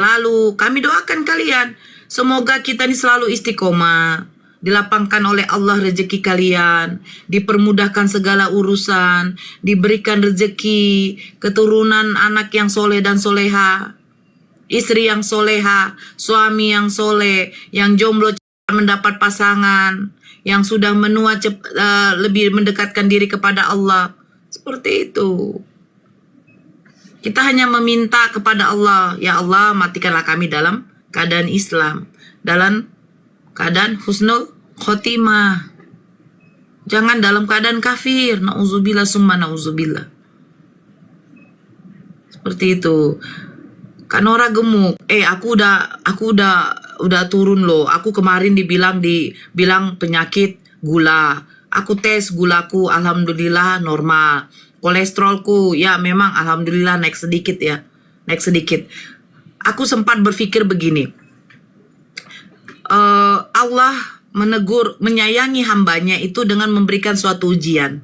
Lalu kami doakan kalian, semoga kita ini selalu istiqomah, dilapangkan oleh Allah rezeki kalian, dipermudahkan segala urusan, diberikan rezeki, keturunan anak yang soleh dan soleha, istri yang soleha, suami yang soleh, yang jomblo mendapat pasangan, yang sudah menua lebih mendekatkan diri kepada Allah. Seperti itu. Kita hanya meminta kepada Allah, ya Allah matikanlah kami dalam keadaan Islam, dalam keadaan husnul khotimah. Jangan dalam keadaan kafir, na'udzubillah summa na'udzubillah. Seperti itu. Kan orang gemuk, aku udah turun loh. Aku kemarin dibilang penyakit gula. Aku tes gulaku, alhamdulillah normal. Kolesterolku, ya memang alhamdulillah naik sedikit ya. Naik sedikit. Aku sempat berpikir begini. Allah menyayangi hambanya itu dengan memberikan suatu ujian.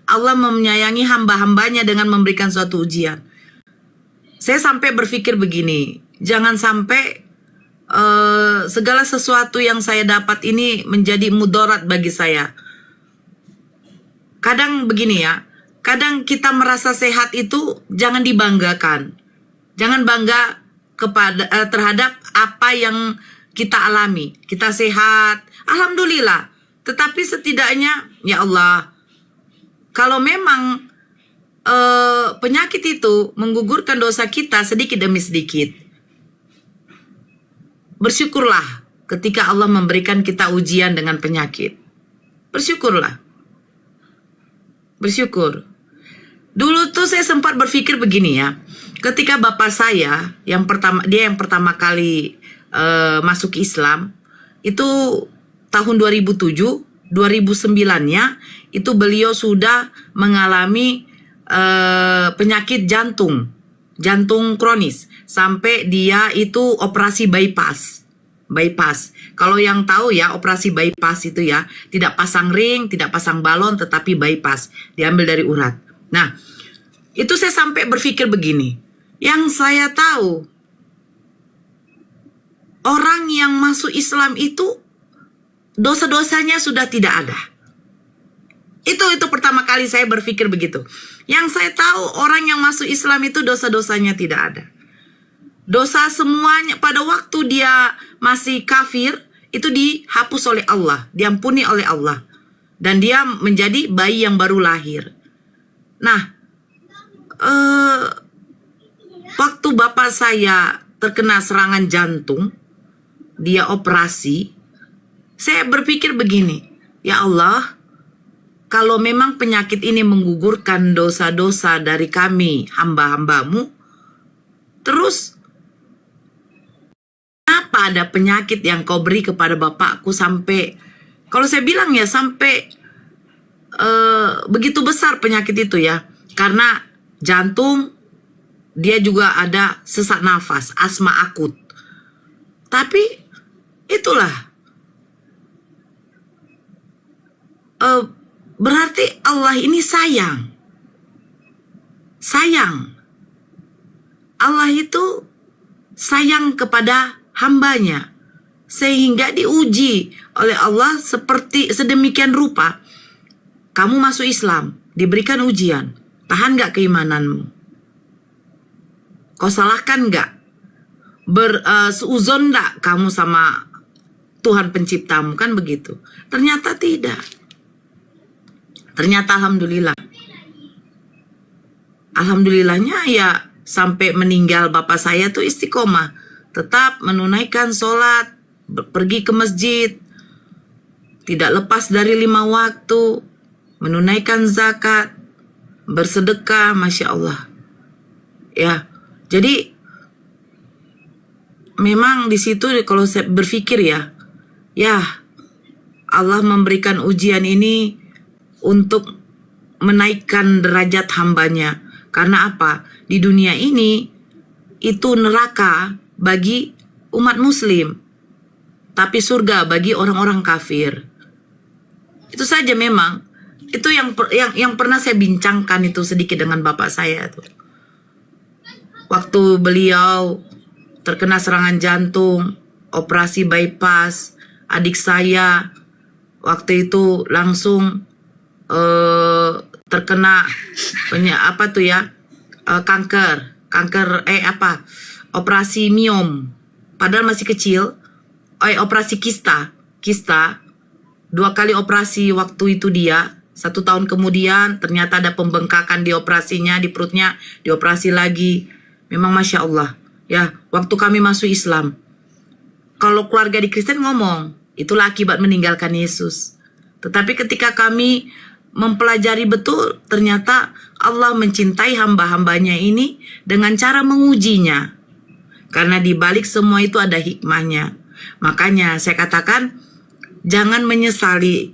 Allah menyayangi hamba-hambanya dengan memberikan suatu ujian. Saya sampai berpikir begini. Jangan sampai segala sesuatu yang saya dapat ini menjadi mudarat bagi saya. Kadang begini ya. Kadang kita merasa sehat itu jangan dibanggakan. Jangan bangga terhadap apa yang kita alami. Kita sehat, alhamdulillah. Tetapi setidaknya, ya Allah, kalau memang penyakit itu menggugurkan dosa kita sedikit demi sedikit, bersyukurlah ketika Allah memberikan kita ujian dengan penyakit. Bersyukurlah. Bersyukur. Dulu tuh saya sempat berpikir begini ya. Ketika bapak saya yang pertama kali masuk Islam itu tahun 2007, 2009-nya itu beliau sudah mengalami penyakit jantung kronis sampai dia itu operasi bypass. Kalau yang tahu ya, operasi bypass itu ya tidak pasang ring, tidak pasang balon, tetapi bypass, diambil dari urat. Nah, itu saya sampai berpikir begini. Yang saya tahu, orang yang masuk Islam itu dosa-dosanya sudah tidak ada. Itu pertama kali saya berpikir begitu. Yang saya tahu, orang yang masuk Islam itu dosa-dosanya tidak ada. Dosa semuanya pada waktu dia masih kafir itu dihapus oleh Allah, diampuni oleh Allah. Dan dia menjadi bayi yang baru lahir. Nah, waktu bapak saya terkena serangan jantung, dia operasi, saya berpikir begini, ya Allah, kalau memang penyakit ini menggugurkan dosa-dosa dari kami, hamba-hambamu, terus kenapa ada penyakit yang kau beri kepada bapakku sampai, kalau saya bilang ya sampai begitu besar penyakit itu ya, karena jantung dia juga ada sesak nafas, asma akut. Tapi itulah berarti Allah ini sayang. Allah itu sayang kepada hambanya sehingga diuji oleh Allah seperti sedemikian rupa. Kamu masuk Islam, diberikan ujian. Tahan gak keimananmu? Kau salahkan gak? Seuzon gak kamu sama Tuhan penciptamu? Kan begitu. Ternyata tidak. Ternyata alhamdulillah. Alhamdulillahnya ya sampai meninggal bapak saya tuh istiqomah. Tetap menunaikan sholat, pergi ke masjid. Tidak lepas dari 5 waktu. Menunaikan zakat, bersedekah, Masya Allah. Ya, jadi memang di situ kalau saya berpikir ya Allah memberikan ujian ini untuk menaikkan derajat hambanya. Karena apa? Di dunia ini itu neraka bagi umat muslim, tapi surga bagi orang-orang kafir. Itu saja memang. Itu yang pernah saya bincangkan itu sedikit dengan bapak saya tuh. Waktu beliau terkena serangan jantung, operasi bypass. Adik saya waktu itu langsung terkena kanker operasi miom, padahal masih kecil. Operasi kista 2 kali operasi waktu itu dia. 1 tahun kemudian ternyata ada pembengkakan di operasinya, di perutnya, dioperasi lagi. Memang Masya Allah ya, waktu kami masuk Islam, kalau keluarga di Kristen ngomong itulah akibat meninggalkan Yesus. Tetapi ketika kami mempelajari betul, ternyata Allah mencintai hamba-hambanya ini dengan cara mengujinya. Karena di balik semua itu ada hikmahnya. Makanya saya katakan, jangan menyesali,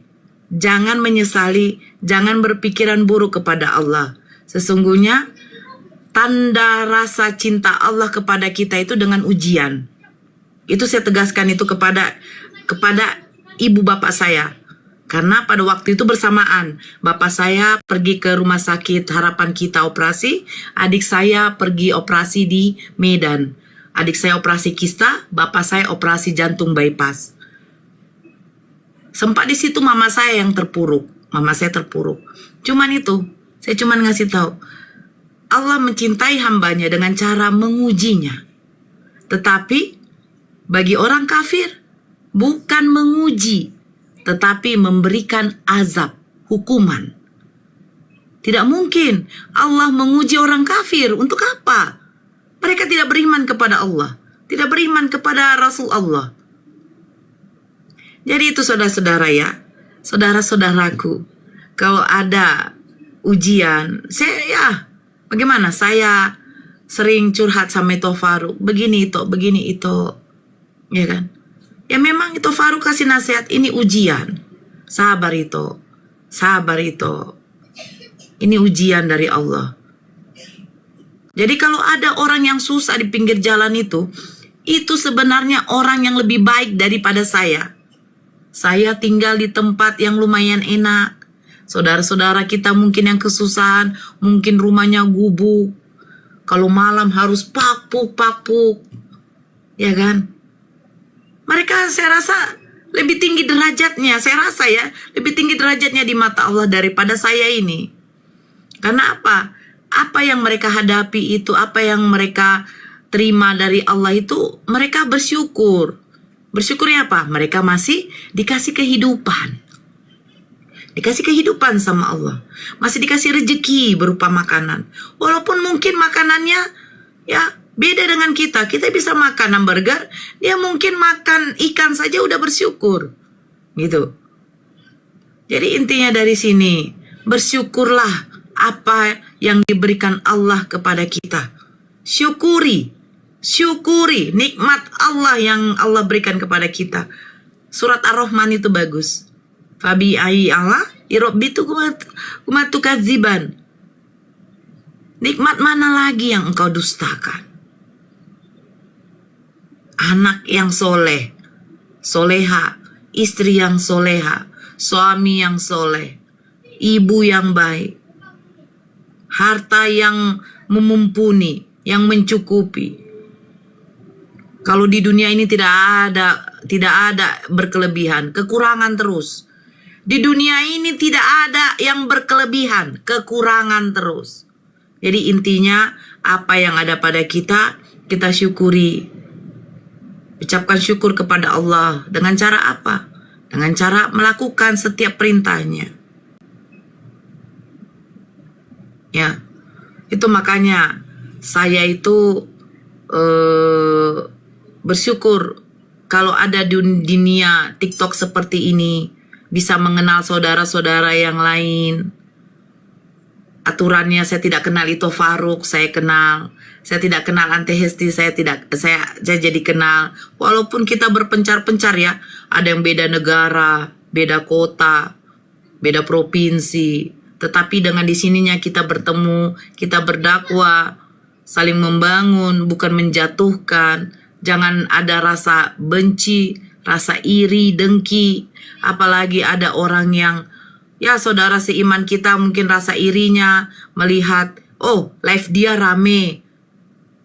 jangan berpikiran buruk kepada Allah. Sesungguhnya tanda rasa cinta Allah kepada kita itu dengan ujian. Itu saya tegaskan itu kepada ibu bapak saya. Karena pada waktu itu bersamaan, bapak saya pergi ke rumah sakit Harapan Kita operasi, adik saya pergi operasi di Medan. Adik saya operasi kista, bapak saya operasi jantung bypass. Sempat di situ mama saya terpuruk. Cuman itu, saya cuman ngasih tahu, Allah mencintai hambanya dengan cara mengujinya. Tetapi bagi orang kafir bukan menguji, tetapi memberikan azab, hukuman. Tidak mungkin Allah menguji orang kafir. Untuk apa? Mereka tidak beriman kepada Allah, tidak beriman kepada Rasul Allah. Jadi itu saudara-saudara ya, saudara-saudaraku, kalau ada ujian, bagaimana? Saya sering curhat sama Ito Faruk, begini itu, ya kan? Ya memang Ito Faruk kasih nasihat, ini ujian. Sabar itu. Ini ujian dari Allah. Jadi kalau ada orang yang susah di pinggir jalan itu sebenarnya orang yang lebih baik daripada saya. Saya tinggal di tempat yang lumayan enak. Saudara-saudara kita mungkin yang kesusahan, mungkin rumahnya gubuk. Kalau malam harus pakpuk, ya kan? Mereka saya rasa lebih tinggi derajatnya, lebih tinggi derajatnya di mata Allah daripada saya ini. Karena apa? Apa yang mereka hadapi itu, apa yang mereka terima dari Allah itu, mereka bersyukur. Bersyukurnya apa? Mereka masih dikasih kehidupan. Dikasih kehidupan sama Allah. Masih dikasih rezeki berupa makanan. Walaupun mungkin makanannya ya beda dengan kita. Kita bisa makan hamburger, dia mungkin makan ikan saja udah bersyukur. Gitu. Jadi intinya dari sini, bersyukurlah apa yang diberikan Allah kepada kita. Syukuri nikmat Allah yang Allah berikan kepada kita. Surat Ar-Rahman itu bagus. Fabi ai Allah irabbitu kumatukadziban. Nikmat mana lagi yang engkau dustakan? Anak yang soleh, soleha, istri yang soleha, suami yang soleh, ibu yang baik, harta yang memumpuni, yang mencukupi. Kalau di dunia ini tidak ada berkelebihan, kekurangan terus. Di dunia ini tidak ada yang berkelebihan, kekurangan terus. Jadi intinya apa yang ada pada kita, kita syukuri. Ucapkan syukur kepada Allah. Dengan cara apa? Dengan cara melakukan setiap perintahnya. Ya, itu makanya saya itu bersyukur kalau ada di dunia TikTok seperti ini, bisa mengenal saudara-saudara yang lain. Aturannya saya tidak kenal Ito Faruk, saya kenal. Saya tidak kenal Ante Hesti, saya jadi kenal. Walaupun kita berpencar-pencar ya, ada yang beda negara, beda kota, beda provinsi. Tetapi dengan di sininya kita bertemu, kita berdakwah, saling membangun, bukan menjatuhkan. Jangan ada rasa benci, rasa iri, dengki. Apalagi ada orang yang, ya saudara seiman kita mungkin rasa irinya melihat, oh live dia rame,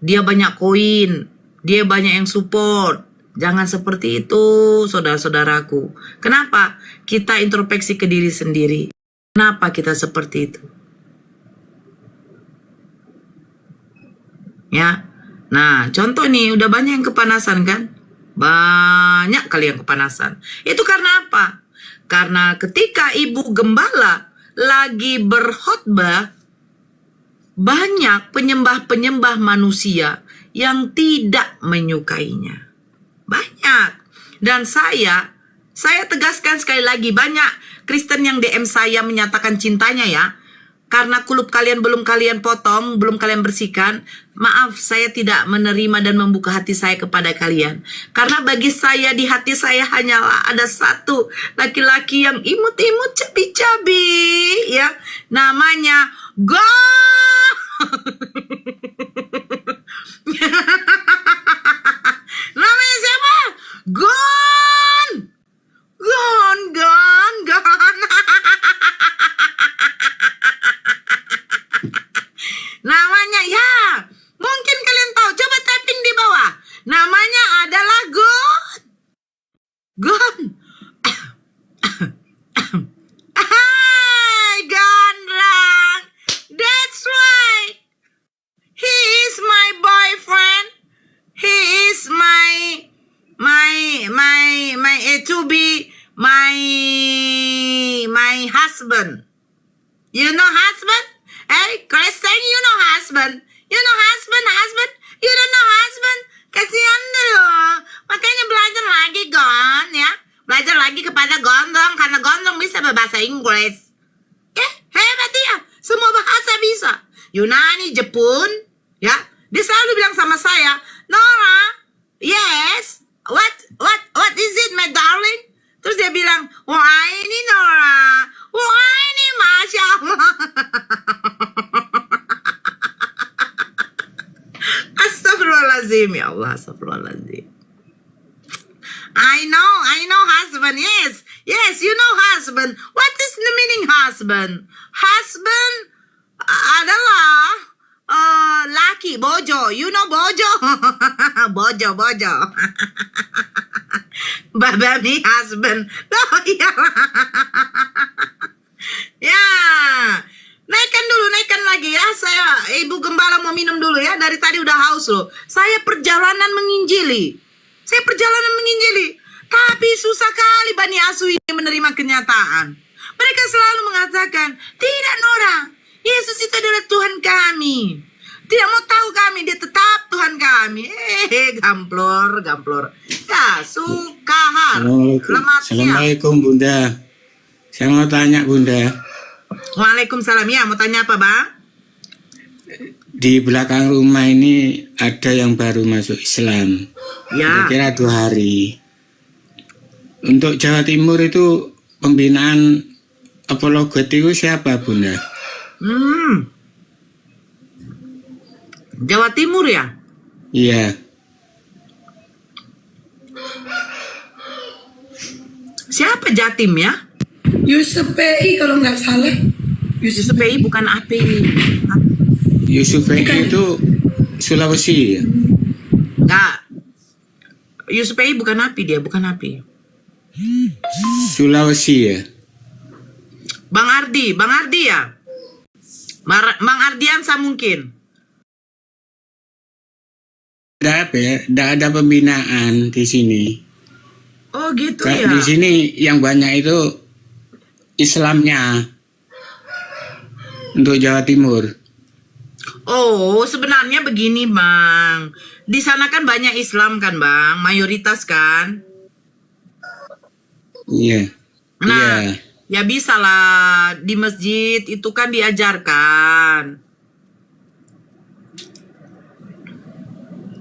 dia banyak koin, Dia banyak yang support. Jangan seperti itu, saudara-saudaraku. Kenapa? Kita introspeksi ke diri sendiri. Kenapa kita seperti itu? Ya. Nah, contoh nih, udah banyak yang kepanasan kan? Banyak kali yang kepanasan. Itu karena apa? Karena ketika ibu gembala lagi berkhotbah, banyak penyembah-penyembah manusia yang tidak menyukainya. Banyak. Dan saya tegaskan sekali lagi, banyak Kristen yang DM saya menyatakan cintanya ya. Karena kulub kalian belum kalian potong, belum kalian bersihkan, maaf, saya tidak menerima dan membuka hati saya kepada kalian. Karena bagi saya, di hati saya hanyalah ada satu laki-laki yang imut-imut, cabi-cabi, ya. Namanya God. Namanya siapa? Gon. Gon. Namanya ya, mungkin kalian tahu. Coba typing di bawah. Namanya adalah Gon. Gon. Hai, Gondrang. That's right. He is my boyfriend. He is my to be my husband. You know husband? Hey, Kristen, you know husband? You know husband? You don't know husband? Kasihan dulu. Makanya belajar lagi, Gon, ya. Belajar lagi kepada Gondrong, karena Gondrong bisa berbahasa Inggris. Hebat ya. Semua bahasa bisa. Yunani, Jepun, ya. Dia selalu bilang sama saya, Nora, yes, what is it, my darling? Terus dia bilang, wah ini Nora, wah ini Masya Allah. Astagfirullahaladzim, ya Allah, astagfirullahaladzim. I know husband, yes, you know husband. What is the meaning husband? Husband adalah laki, bojo, you know bojo. bojo. Baby husband. Oh iya. Ya. Naikkan lagi ya. Ibu Gembala mau minum dulu ya. Dari tadi udah haus loh. Saya perjalanan menginjili. Tapi susah kali Bani Asu ini menerima kenyataan. Mereka selalu mengatakan, tidak Nora, Yesus itu adalah Tuhan kami. Tidak mau tahu kami, dia tetap Tuhan kami. Gamplor. Ya, sukahar. Assalamualaikum Bunda. Saya mau tanya Bunda. Waalaikumsalam, ya mau tanya apa Bang? Di belakang rumah ini ada yang baru masuk Islam. Ya. Kira-kira 2 hari. Untuk Jawa Timur itu pembinaan apologet itu siapa Bunda? Jawa Timur ya? Iya. Siapa Jatim ya? Yusuf PI kalau nggak salah. Yusuf PI bukan API. Yusuf PI itu Sulawesi ya? Enggak. Yusuf PI bukan API dia, bukan API. Sulawesi ya? Bang Ardi ya? Bang Ardiansa mungkin. Ada apa ya? Tidak ada pembinaan di sini. Oh gitu ya? ya? Di sini yang banyak itu Islamnya untuk Jawa Timur. Oh, sebenarnya begini Bang. Di sana kan banyak Islam kan Bang, mayoritas kan? Iya. Nah, iya. Ya bisa lah di masjid itu kan diajarkan.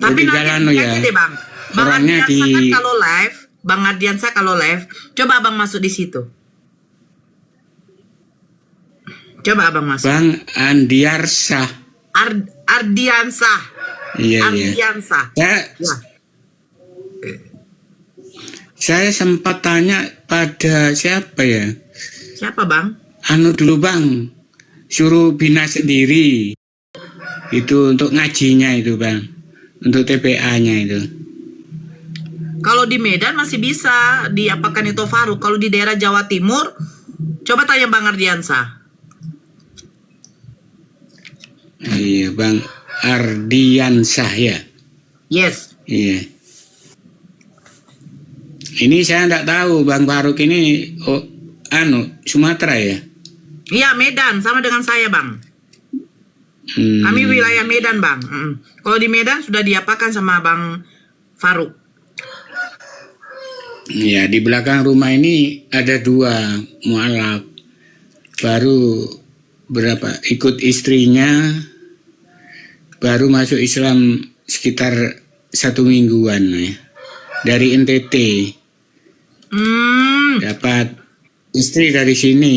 Tapi Jadi nanti aja deh Bang. Bang Ardiansa kan kalau live, Bang Ardiansa kalau live, coba Abang masuk di situ. Coba Abang masuk. Bang Andiarsa. Ardiansa. Iya. Ardiansa. Ya. Saya sempat tanya pada siapa ya? Siapa Bang? Anu dulu Bang, suruh bina sendiri. Itu untuk ngajinya itu Bang. untuk TPA-nya itu. Kalau di Medan masih bisa diapakan itu Faruk. Kalau di daerah Jawa Timur, coba tanya Bang Ardiansah. Iya, Bang Ardiansah ya. Yes. Iya. Ini saya enggak tahu Bang Faruk ini Sumatera ya. Iya, Medan sama dengan saya, Bang. Kami wilayah Medan, Bang. Kalau di Medan sudah diapakan sama Bang Faruk. Ya, di belakang rumah ini ada 2 mualaf. Baru ikut istrinya, baru masuk Islam sekitar 1 mingguan ya. Dari NTT. Dapat istri dari sini,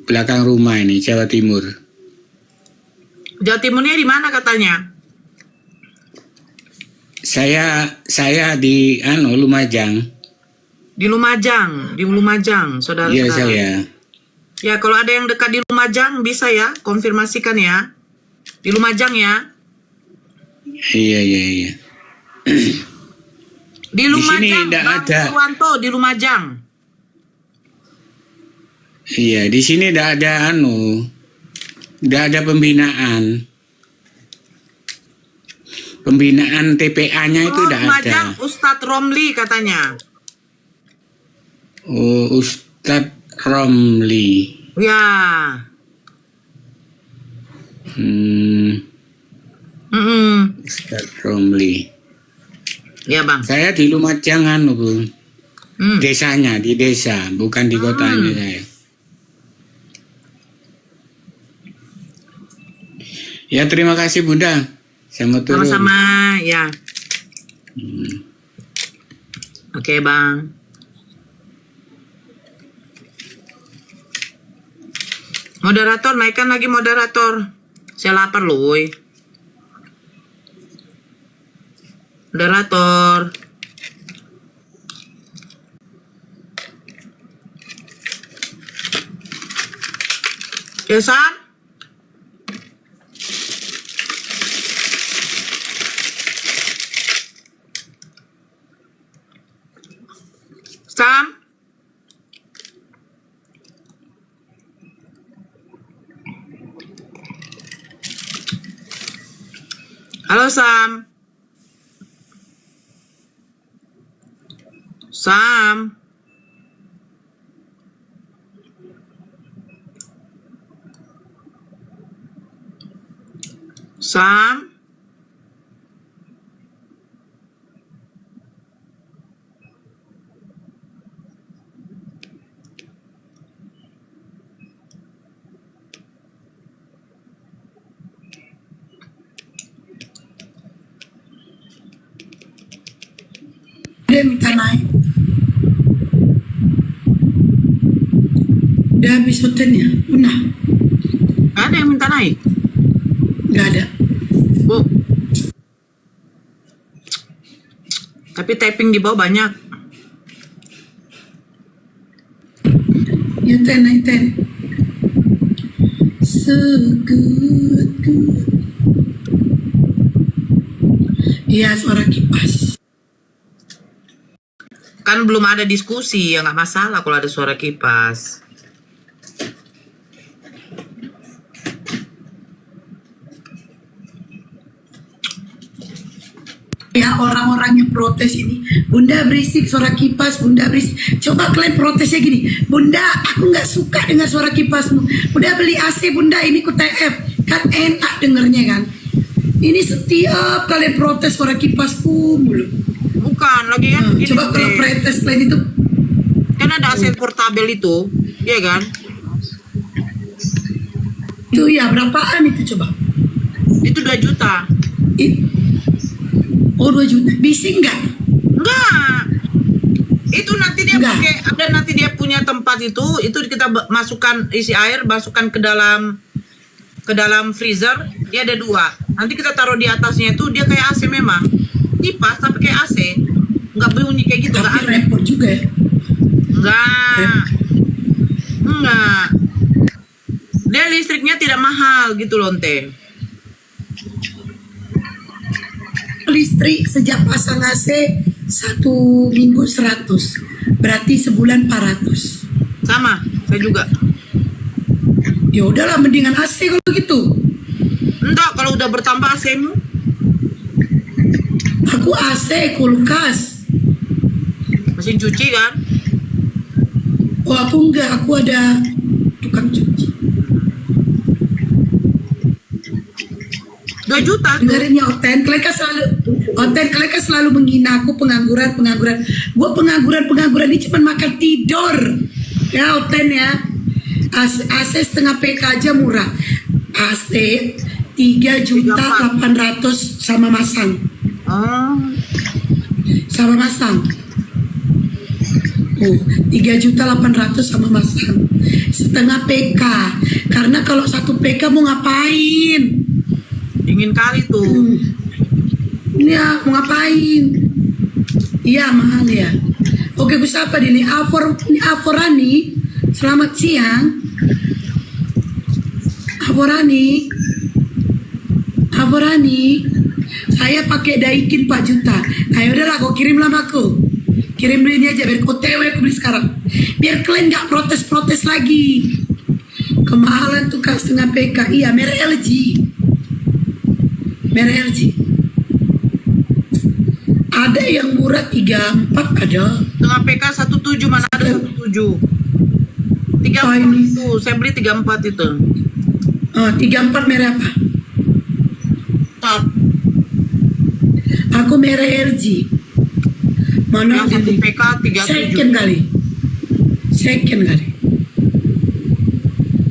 belakang rumah ini, Jawa Timur. Jawa Timurnya di mana katanya? Saya di Lumajang. Di Lumajang, saudara-saudara. Iya, saya. Ya, kalau ada yang dekat di Lumajang bisa ya, konfirmasikan ya. Di Lumajang ya. Iya. Di Lumajang, tidak Bang ada. Purwanto, di Lumajang. Iya, di sini tidak ada pembinaan. Pembinaan TPA-nya itu tidak ada. Lumajang, Ustadz Romli katanya. Oh, Ustadz Romli. Ya. Ustadz Romli. Ya, Bang. Saya di Lumajang Bu. Desanya, di desa, bukan di kotanya saya. Ya, terima kasih Bunda. Saya turun. Sama-sama, ya. Oke, Bang. Moderator, naikkan lagi moderator. Saya lapar loh, woy. Moderator. Kesan? Sam? Halo, Sam. Sam. Sam. Dia minta naik. Udah habis hotelnya? Udah? Ada yang minta naik? Nggak ada. Bu. Tapi typing di bawah banyak. Ya, naik 10. So good. Iya, suara kipas. Kan belum ada diskusi, ya nggak masalah kalau ada suara kipas. Ya, orang-orang yang protes ini, Bunda berisik suara kipas, Bunda berisik. Coba kalian protesnya gini, Bunda aku nggak suka dengan suara kipasmu. Bunda beli AC Bunda, ini ku TF, kan enak dengernya kan. Ini setiap kalian protes suara kipasku mulu. Bukan, lagi kan gini, Coba kalau protes kalian itu, kan ada aset portabel itu, iya kan? itu ya berapaan itu coba? Itu 2 juta. Oh 2 juta, bising nggak? Enggak. Itu nanti dia Enggak. pakai, ada nanti dia punya tempat itu kita masukkan isi air, masukkan ke dalam freezer, dia ada 2. Nanti kita taruh di atasnya itu dia kayak AC memang. Kipas tapi kayak AC. Enggak bunyi kayak gitu, enggak Tapi aneh. repot juga ya. Enggak. Dia listriknya tidak mahal gitu loh, Teh. Listrik sejak pasang AC 1 minggu 100, berarti sebulan 400. Sama, saya juga. Ya udahlah, mendingan AC kalau gitu. Enggak, kalau udah bertambah AC-mu. Aku AC, kulkas. Mesin cuci kan? Oh aku enggak, aku ada tukang cuci. 2 juta tuh. Dengerin ya Oten, kalian selalu menghina aku pengangguran. Gue pengangguran ini cuma makan tidur. Ya Oten ya. AC setengah PK aja murah. AC 3.800.000 sama masang. Oh, Sama masang. Oh, 3.800.000 sama masang. Setengah PK. Karena kalau 1 PK mau ngapain? dingin kali tuh. Iya, mau ngapain? Iya, mahal ya. Oke, gue sapa ini Aforani. Selamat siang. Aforani. Saya pakai Daikin 4 juta. Ayo udahlah, kau kirim lama aku. Kirim ini aja biar OTW aku beli sekarang. Biar kalian nggak protes-protes lagi. Kemahalan tuh kak setengah PK. Iya, merek LG. Ada yang murah 34 ada. Tengah PK 17, mana ada 17. 34 ini. itu, saya beli 34 itu. 34 merek apa? Top. Aku merek LG. Mana Yang 1 ini? PK 37. Second kali.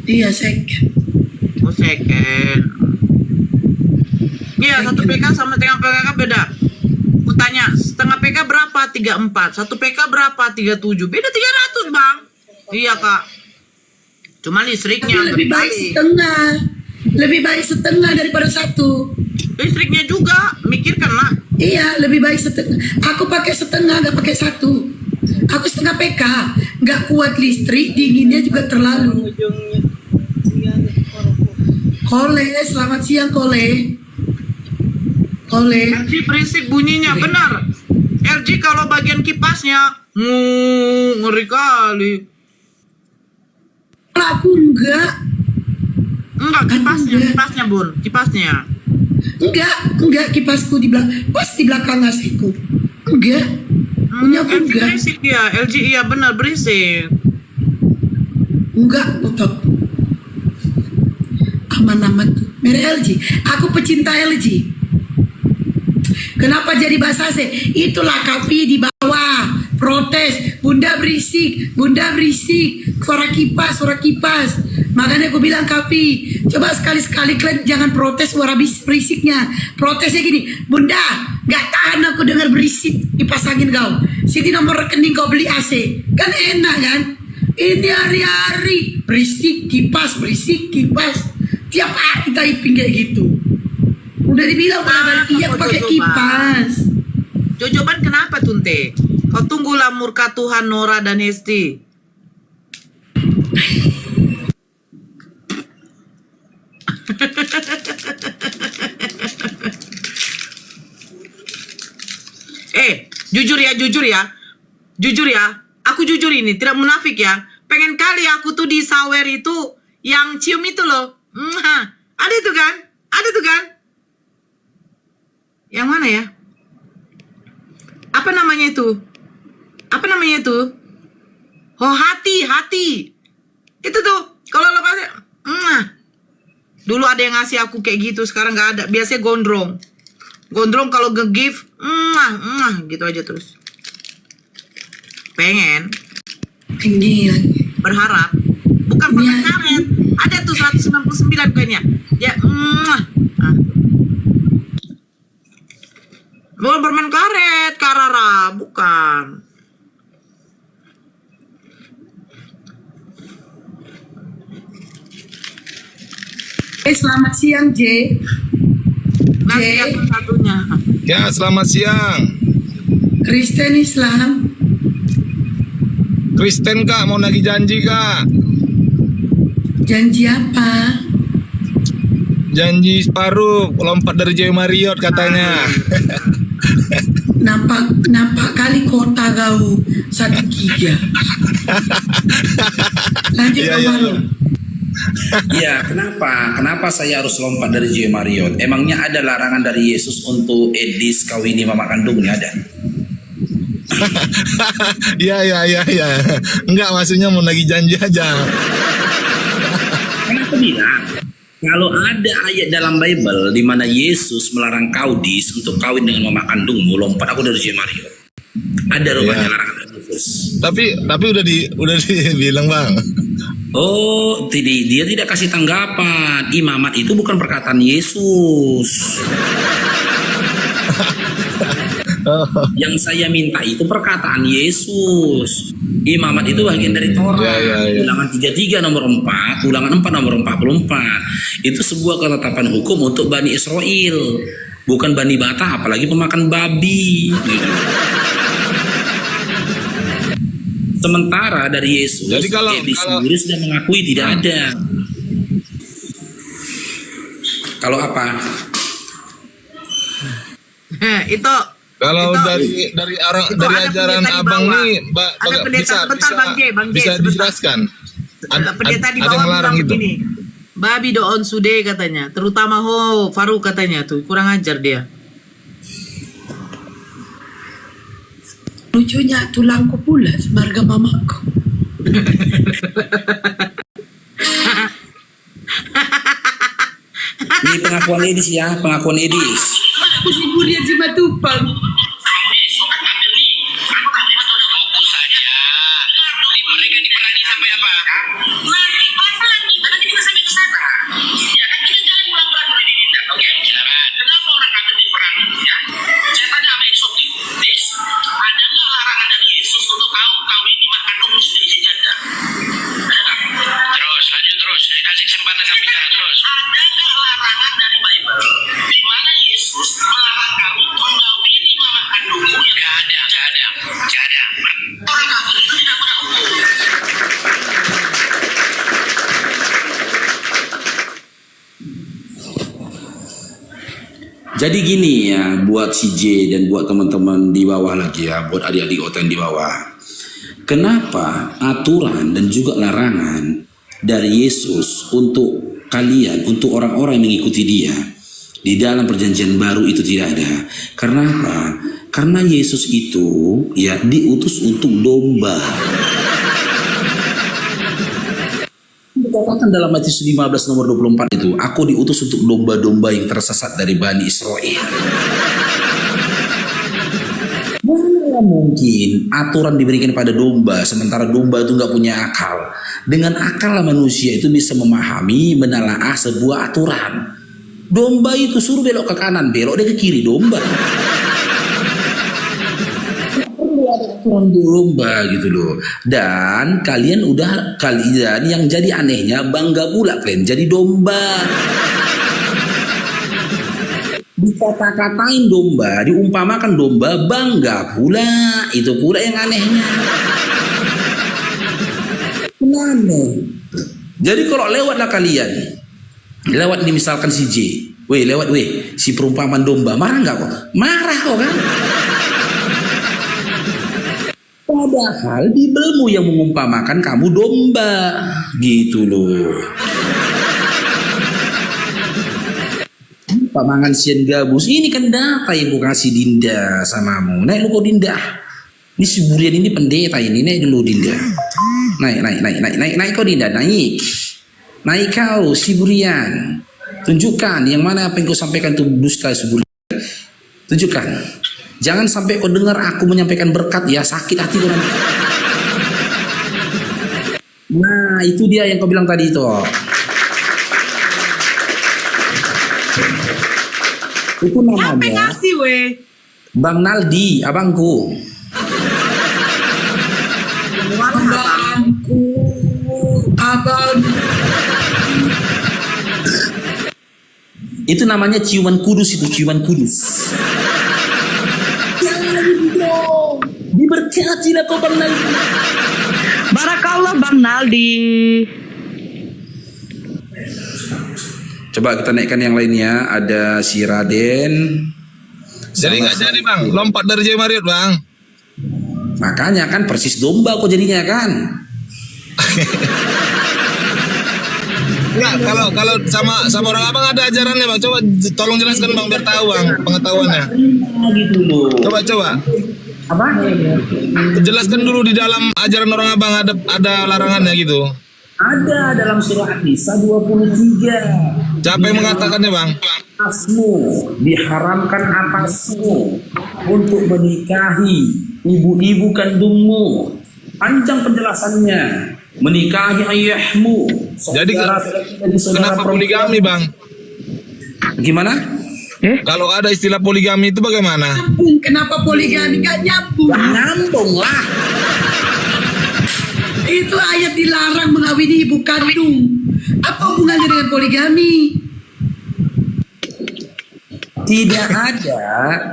Iya, second. Oh, second. Iya, 1 PK sama setengah PK beda. Aku tanya, setengah PK berapa? 34. 1 PK berapa? 37. Beda 300, Bang. Iya, Kak. Cuma listriknya Tapi lebih baik berkali. setengah. Lebih baik setengah daripada 1. Listriknya juga, mikirkanlah. Iya, lebih baik setengah. Aku pakai setengah, nggak pakai 1. Aku setengah PK, nggak kuat listrik, dinginnya juga terlalu. Kole, selamat siang Kole. LG berisik bunyinya, benar. LG kalau bagian kipasnya, ngeri kali. Kalau aku enggak, Kipasnya, Bun. Kipasnya. enggak kipasku di belakang, pas di belakang AC-ku. Enggak, punya aku LG enggak. berisik ya, LG iya benar berisik. Enggak, tetap aman-aman tuh. Merek LG. Aku pecinta LG. Kenapa jadi bahasa AC? Itulah Kavi di bawah protes. Bunda berisik. Suara kipas. Makanya aku bilang Kavi, coba sekali-sekali kalian jangan protes suara berisiknya. Protesnya gini, Bunda, gak tahan aku dengar berisik kipas angin kau. Sini nomor rekening kau beli AC. Kan enak kan? Ini hari-hari berisik kipas. Tiap hari typing kayak gitu. Udah dibilang iya aku pakai kipas. Jojoban kenapa Tunte? Kau tunggulah murka Tuhan Nora dan Hesti. Jujur ya, aku jujur ini, tidak munafik ya. Pengen kali aku tuh di sawer itu yang cium itu loh. Ada tuh kan? Yang mana ya? Apa namanya itu? Oh, hati. Itu tuh, kalau lepasnya, dulu ada yang ngasih aku kayak gitu, sekarang nggak ada. Biasanya gondrong kalau nge-give, gitu aja terus. Pengen, Tinggi lagi. berharap, bukan permen karet. Ada tuh 199 kayaknya. Ya, bukan permen karet, Karara, bukan. Selamat siang J. Nanti yang satunya. Ya, selamat siang. Kristen Islam. Kristen kak, mau nagih janji kak. Janji apa? janji separuh lompat dari Joy Marriott katanya. Nampak kali kota kau 1 giga. Lanjut Iya, Bang iya. Malu. Iya, kenapa saya harus lompat dari Joy Marriott? Emangnya ada larangan dari Yesus untuk Edis kawini mama kandungnya ada? Iya. Enggak, maksudnya mau nagih janji aja. Kenapa bilang? Kalau ada ayat dalam Bible di mana Yesus melarang kau dis untuk kawin dengan mama kandungmu, lompat aku dari Joy Marriott. Ada rupanya Iya. larangan dari Yesus. Tapi udah dibilang, Bang. Oh, dia tidak kasih tanggapan. Imamat itu bukan perkataan Yesus. Yang saya minta itu perkataan Yesus. Imamat itu bagian dari Taurat. Ya. Ulangan 33 nomor 4, Ulangan 4 nomor 44. Itu sebuah ketetapan hukum untuk Bani Israel, bukan Bani Bata, apalagi pemakan babi. Gitu. Sementara dari Yesus, Jadi kalau sendiri sudah mengakui tidak ada. Kalau apa? Itu Kalau Itu- dari itu dari ada ajaran pendeta di abang bawah. nih, Ada pendeta, sebentar, Bang J, bisa sebentar. dijelaskan. pendeta di ada bawah yang larang bilang gitu. begini. Babi doon sude katanya, terutama Faruk katanya tuh, kurang ajar dia. Lucunya tulangku pula semarga mamaku. Ini pengakuan Edis ya, pengakuan Edis. Aku si Burian si Matupang. Terus, lanjut terus. Kasih kesempatan kami bicara terus. Ada nggak larangan dari Bible di mana Yesus melarang kamu mengawini mama kandungmu? Nggak ada. Orang kafir itu tidak pernah hukum. Jadi gini ya, buat si J dan buat teman-teman di bawah lagi ya, buat adik-adik OTN di bawah. Kenapa aturan dan juga larangan dari Yesus untuk kalian, untuk orang-orang yang mengikuti dia di dalam perjanjian baru itu tidak ada? Karena apa? Karena Yesus itu ya diutus untuk domba. Dikatakan dalam Matius 15 nomor 24 itu, aku diutus untuk domba-domba yang tersesat dari Bani Israel. Mana mungkin aturan diberikan pada domba, sementara domba itu nggak punya akal. Dengan akal manusia itu bisa memahami, menelaah sebuah aturan. Domba itu suruh belok ke kanan, belok dia ke kiri, domba. Aturan domba gitu loh. Dan kalian yang jadi anehnya bangga pula kalian jadi domba. Dikata-katain domba, diumpamakan domba, bangga pula. Itu pula yang anehnya. Aneh. Jadi kalau lewatlah kalian, lewat nih misalkan si J, lewat si perumpamaan domba, marah nggak kok? Marah kok kan? Padahal Bibelmu yang mengumpamakan kamu domba, gitu loh. Pamangan sian gabus, ini kan data yang gue kasih Dinda samamu. Naik lu kok Dinda. Ini si Burian ini pendeta ini, naik dulu Dinda. Naik kau Dinda, naik. Naik kau si Burian. Tunjukkan yang mana apa yang kau sampaikan itu dusta si Burian. Tunjukkan. Jangan sampai kau dengar aku menyampaikan berkat ya, sakit hati kau nanti. Nah, itu dia yang kau bilang tadi itu. Itu Siapa yang namanya ngasih weh? Bang Naldi, abangku. Abangku, abang. Itu namanya ciuman kudus, itu ciuman kudus. Diberkatilah kau Bang Naldi. Barakallah Bang Naldi. Coba kita naikkan yang lainnya. Ada si Raden. Jadi nggak jadi bang, lompat dari Joy Mariot bang. Makanya kan persis domba kok jadinya kan. Nggak, kalau sama orang abang ada ajarannya bang. Coba tolong jelaskan bang biar tahu bang pengetahuannya. Gitu loh. Coba. Apa? Jelaskan dulu di dalam ajaran orang abang ada larangannya gitu. Ada dalam surah An-Nisa 23. Siapa yang mengatakannya bang? Atasmu, diharamkan atasmu untuk menikahi ibu-ibu kandungmu. Panjang penjelasannya. Menikahi ayahmu. Jadi kenapa poligami bang? Gimana? Kalau ada istilah poligami itu bagaimana? Nyambung. Kenapa poligami gak nyambung? Nyambung lah. Itu ayat dilarang mengawini ibu kandung. Apa hubungannya dengan poligami?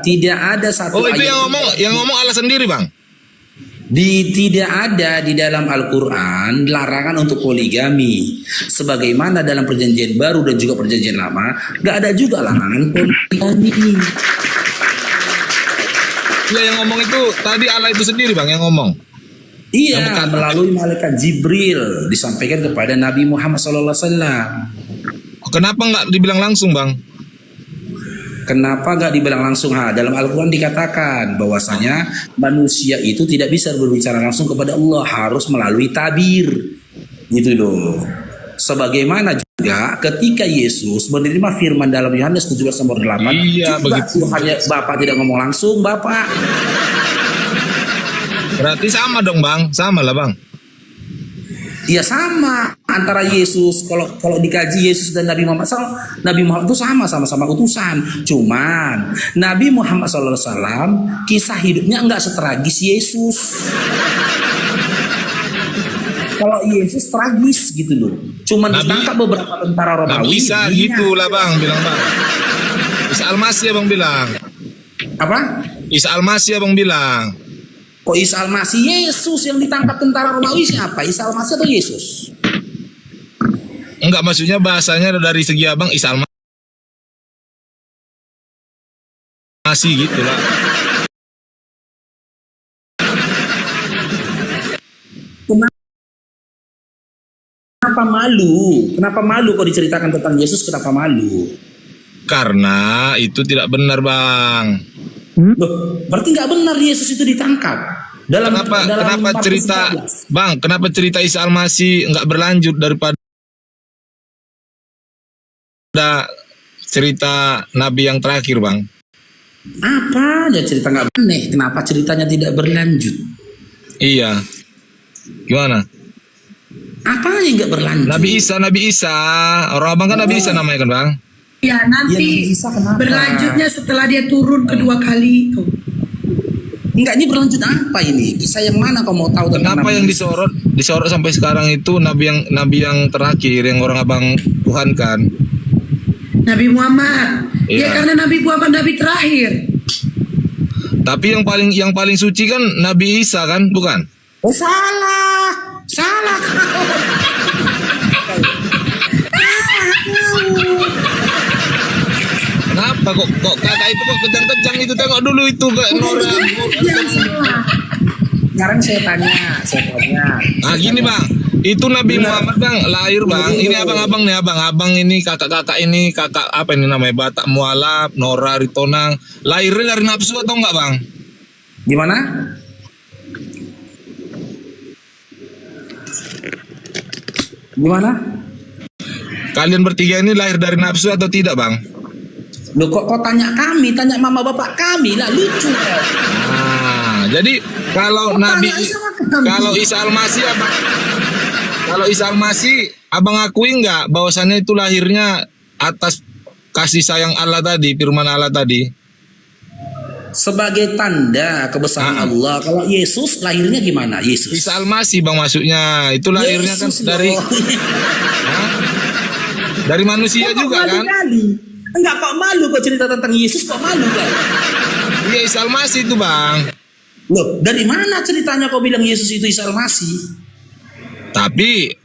Tidak ada satu Oh itu ayat yang ngomong Allah sendiri bang. tidak ada di dalam Al-Quran larangan untuk poligami. Sebagaimana dalam perjanjian baru dan juga perjanjian lama, nggak ada juga larangan poligami. Ya yang ngomong itu tadi Allah itu sendiri bang yang ngomong. Iya, melalui malaikat Jibril disampaikan kepada Nabi Muhammad SAW. Kenapa nggak dibilang langsung bang? Kenapa nggak dibilang langsung? Dalam Al-Quran dikatakan bahwasanya manusia itu tidak bisa berbicara langsung kepada Allah, harus melalui tabir, gitu loh. Sebagaimana juga ketika Yesus menerima firman dalam Yohanes 17:8, Iya, begitu. Bapak tidak ngomong langsung, Bapak. Berarti sama dong bang, sama lah bang. Ya sama antara Yesus, kalau dikaji Yesus dan Nabi Muhammad SAW, Nabi Muhammad itu sama-sama utusan. Cuman Nabi Muhammad SAW kisah hidupnya enggak setragis Yesus. Kalau Yesus tragis gitu loh. Cuman ditangkap beberapa tentara Romawi. Bisa gitu lah bang, bilang bang. Isa Al-Masih abang bilang. Apa? Isa Al-Masih abang bilang. Kok Isa Al-Masih? Yesus yang ditangkap tentara Romawi siapa? Isa Al-Masih atau Yesus? Enggak, maksudnya bahasanya dari segi abang Isa Al-Masih gitu lah. Kenapa malu? Kenapa malu kalau diceritakan tentang Yesus? Kenapa malu? Karena itu tidak benar bang. Loh, berarti nggak benar Yesus itu ditangkap. Kenapa cerita 14. bang? Kenapa cerita Isa Al-Masih nggak berlanjut daripada cerita Nabi yang terakhir bang? Apa aja cerita nggak aneh? Kenapa ceritanya tidak berlanjut? Iya. Gimana? Apa yang nggak berlanjut? Nabi Isa. Orang abang kan Nabi Isa namanya kan bang? Ya Ya, nanti Nabi Isa kenapa? berlanjutnya setelah dia turun kedua kali itu. Enggak, ini berlanjut apa ini? Kisah yang mana kau mau tahu tentang Kenapa Nabi yang Isa? disorot sampai sekarang itu nabi yang terakhir yang orang abang Tuhan kan? Nabi Muhammad. Ya Iya. karena Nabi Muhammad Nabi terakhir. Tapi yang paling suci kan Nabi Isa kan, bukan? Oh salah kau. Kenapa kok kakak itu kok kejang-kejang itu, tengok dulu itu kayak Nora. Yang salah. Sekarang saya tanya. Nah gini bang, itu Nabi Muhammad bang lahir bang. Ini abang-abang nih, abang ini kakak-kakak ini, kakak apa ini namanya, Batak Mualaf, Nora Ritonang. Lahirnya dari nafsu atau enggak bang? Gimana? Gimana? Kalian bertiga ini lahir dari nafsu atau tidak bang? Loh kok tanya kami, tanya mama bapak kami lah, lucu. Nah, jadi kalau Nabi, kalau Isa Al-Masih abang, kalau Isa Al-Masih abang akui nggak bahwasannya itu lahirnya atas kasih sayang Allah tadi, firman Allah tadi? Sebagai tanda kebesaran Allah. Kalau Yesus lahirnya gimana? Yesus. Isa Al-Masih bang maksudnya, itu lahirnya kan Yesus dari loh. Hah? Dari manusia Kok juga malu kan? kali? Enggak, kok malu kok cerita tentang Yesus, kok malu kan? Iya Isa Al-Masih itu bang. Loh, dari mana ceritanya kau bilang Yesus itu Isa Al-Masih? Tapi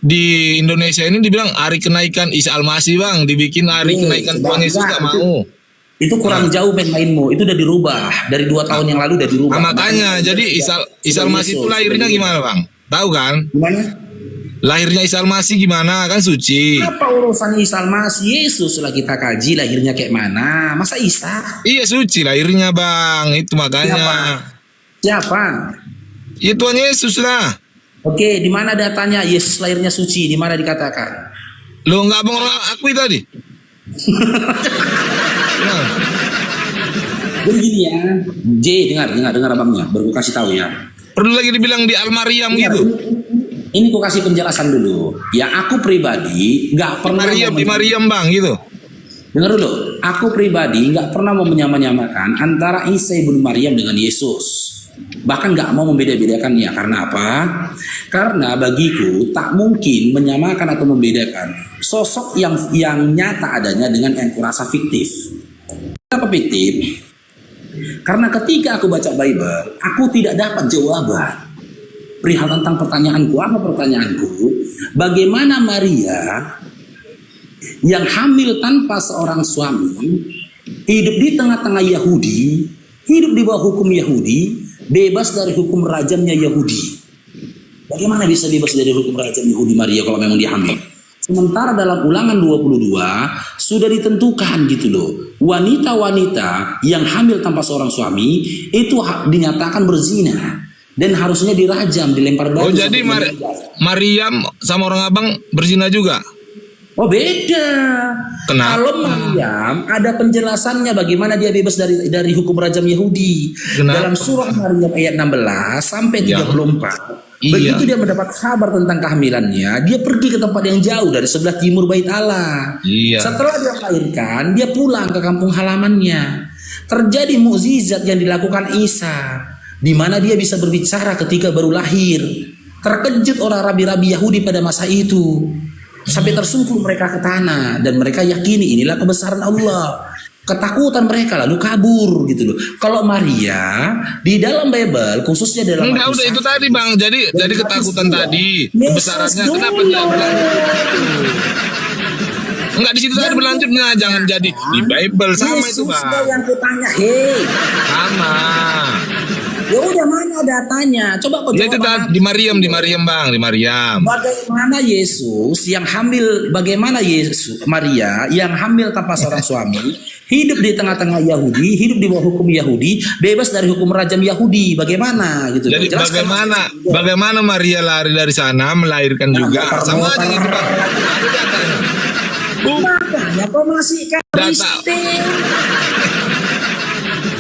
di Indonesia ini dibilang hari kenaikan Isa Al-Masih bang, dibikin hari kenaikan Tuhan Yesus nggak mau. Itu kurang jauh main-mainmu. Itu udah dirubah dari 2 tahun yang lalu udah dirubah. Nah, makanya jadi Isa Al-Masih itu lahirnya gimana bang? Tahu kan? Gimana? Lahirnya Isa Al-Masih gimana? Kan suci. Apa urusan Isa Al-Masih? Yesus lah kita kaji lahirnya kayak mana? Masa Isa? Iya suci lahirnya bang, itu makanya. Siapa? Ya Tuhan Yesus lah. Oke, di mana datanya Yesus lahirnya suci? Di mana dikatakan? Lo nggak abang orang akui tadi? Nah, Jadi gini ya, dengar abangnya, baru gua kasih tahu ya. perlu lagi dibilang di Al-Maryam gitu. Ini gua kasih penjelasan dulu. Ya aku pribadi nggak pernah Di Maryam bang gitu. Dengar dulu, aku pribadi nggak pernah mau menyamakan antara Isa ibnu Maryam dengan Yesus. Bahkan nggak mau membeda-bedakannya. Karena apa? Karena bagiku tak mungkin menyamakan atau membedakan sosok yang nyata adanya dengan yang kurasa fiktif. Kenapa fiktif? Karena ketika aku baca Bible, aku tidak dapat jawaban perihal tentang pertanyaanku. Apa pertanyaanku? Bagaimana Maria yang hamil tanpa seorang suami, hidup di tengah-tengah Yahudi, hidup di bawah hukum Yahudi, bebas dari hukum rajamnya Yahudi. Bagaimana bisa bebas dari hukum rajam Yahudi Maria kalau memang dia hamil? Sementara dalam Ulangan 22 sudah ditentukan gitu loh. Wanita-wanita yang hamil tanpa seorang suami itu dinyatakan berzina dan harusnya dirajam, dilempar batu. Oh jadi Maryam sama orang abang berzina juga? Oh beda. Kenapa? Kalau Maryam ada penjelasannya bagaimana dia bebas dari hukum rajam Yahudi. Kenapa? Dalam surah Maryam ayat 16 sampai 34. Iya. Begitu dia mendapat kabar tentang kehamilannya, dia pergi ke tempat yang jauh dari sebelah timur Bait Allah. Iya. Setelah dia melahirkan, dia pulang ke kampung halamannya. Terjadi mukjizat yang dilakukan Isa, di mana dia bisa berbicara ketika baru lahir. Terkejut orang rabi-rabi Yahudi pada masa itu. Sampai tersungkur mereka ke tanah dan mereka yakini inilah kebesaran Allah. Ketakutan mereka lalu kabur gitu loh. Kalau Maria di dalam Bible khususnya dalam Enggak udah itu tadi bang. Jadi ketakutan tadi kebesarannya kenapa tidak berlanjut? Enggak di situ tadi berlanjutnya jangan jadi di Bible sama itu Yesus bang. yang kutanya, hei, Sama. ya udah mana datanya? Coba kau Ya itu jawab. di Maryam bang di Maryam. Bagaimana Yesus yang hamil, bagaimana Yesus Maria yang hamil tanpa seorang suami, hidup di tengah-tengah Yahudi, hidup di bawah hukum Yahudi, bebas dari hukum rajam Yahudi, bagaimana gitu? Jadi Jelaskan. bagaimana Maria lari dari sana melahirkan juga sama aja gitu bang. Ada datanya. Makanya kau masih Kristen.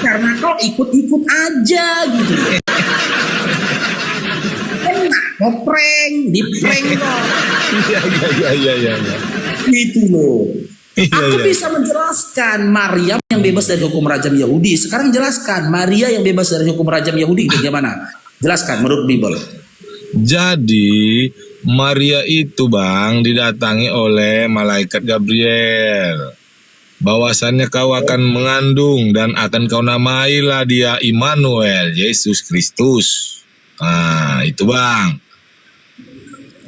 Karena kau ikut-ikut aja gitu. Enak, kau di prank kok. Iya. Gitu loh. Aku Iya. bisa menjelaskan Maria yang bebas dari hukum rajam Yahudi. Sekarang jelaskan Maria yang bebas dari hukum rajam Yahudi bagaimana? Jelaskan menurut Bible. Jadi Maria itu bang didatangi oleh malaikat Gabriel. Bahwasannya kau akan mengandung dan akan kau namailah dia Immanuel, Yesus Kristus. Nah itu bang.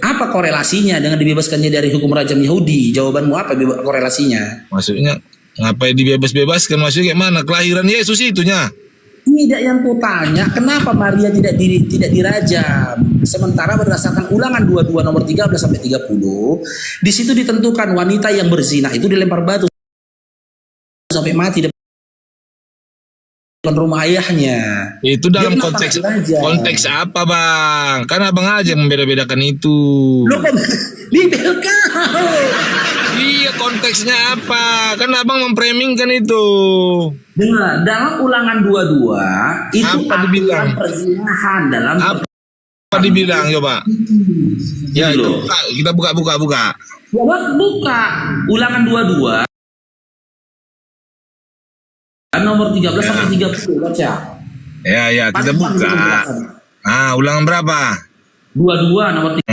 Apa korelasinya dengan dibebaskannya dari hukum rajam Yahudi? Jawabanmu apa korelasinya? Maksudnya ngapain dibebas-bebaskan? Maksudnya kayak mana? Kelahiran Yesus itunya. Tidak yang kutanya, kenapa Maria tidak dirajam? Sementara berdasarkan Ulangan 22 nomor 13 sampai 30, di situ ditentukan wanita yang berzina itu dilempar batu sampai mati depan rumah ayahnya. Itu dalam Dia kenapa konteks apa bang? Kan abang aja yang membeda-bedakan itu. Lo kok libel kau? Iya konteksnya apa? Kan abang memframingkan itu. Dengar, dalam Ulangan 22 itu Apa dibilang? aturan perzinahan dalam Apa dibilang coba? Ya Gitu itu loh. kita buka. Buka Ulangan 22 nomor 13 sampai 30 baca. Ya kita buka. Ah ulangan berapa? 22 nomor 3.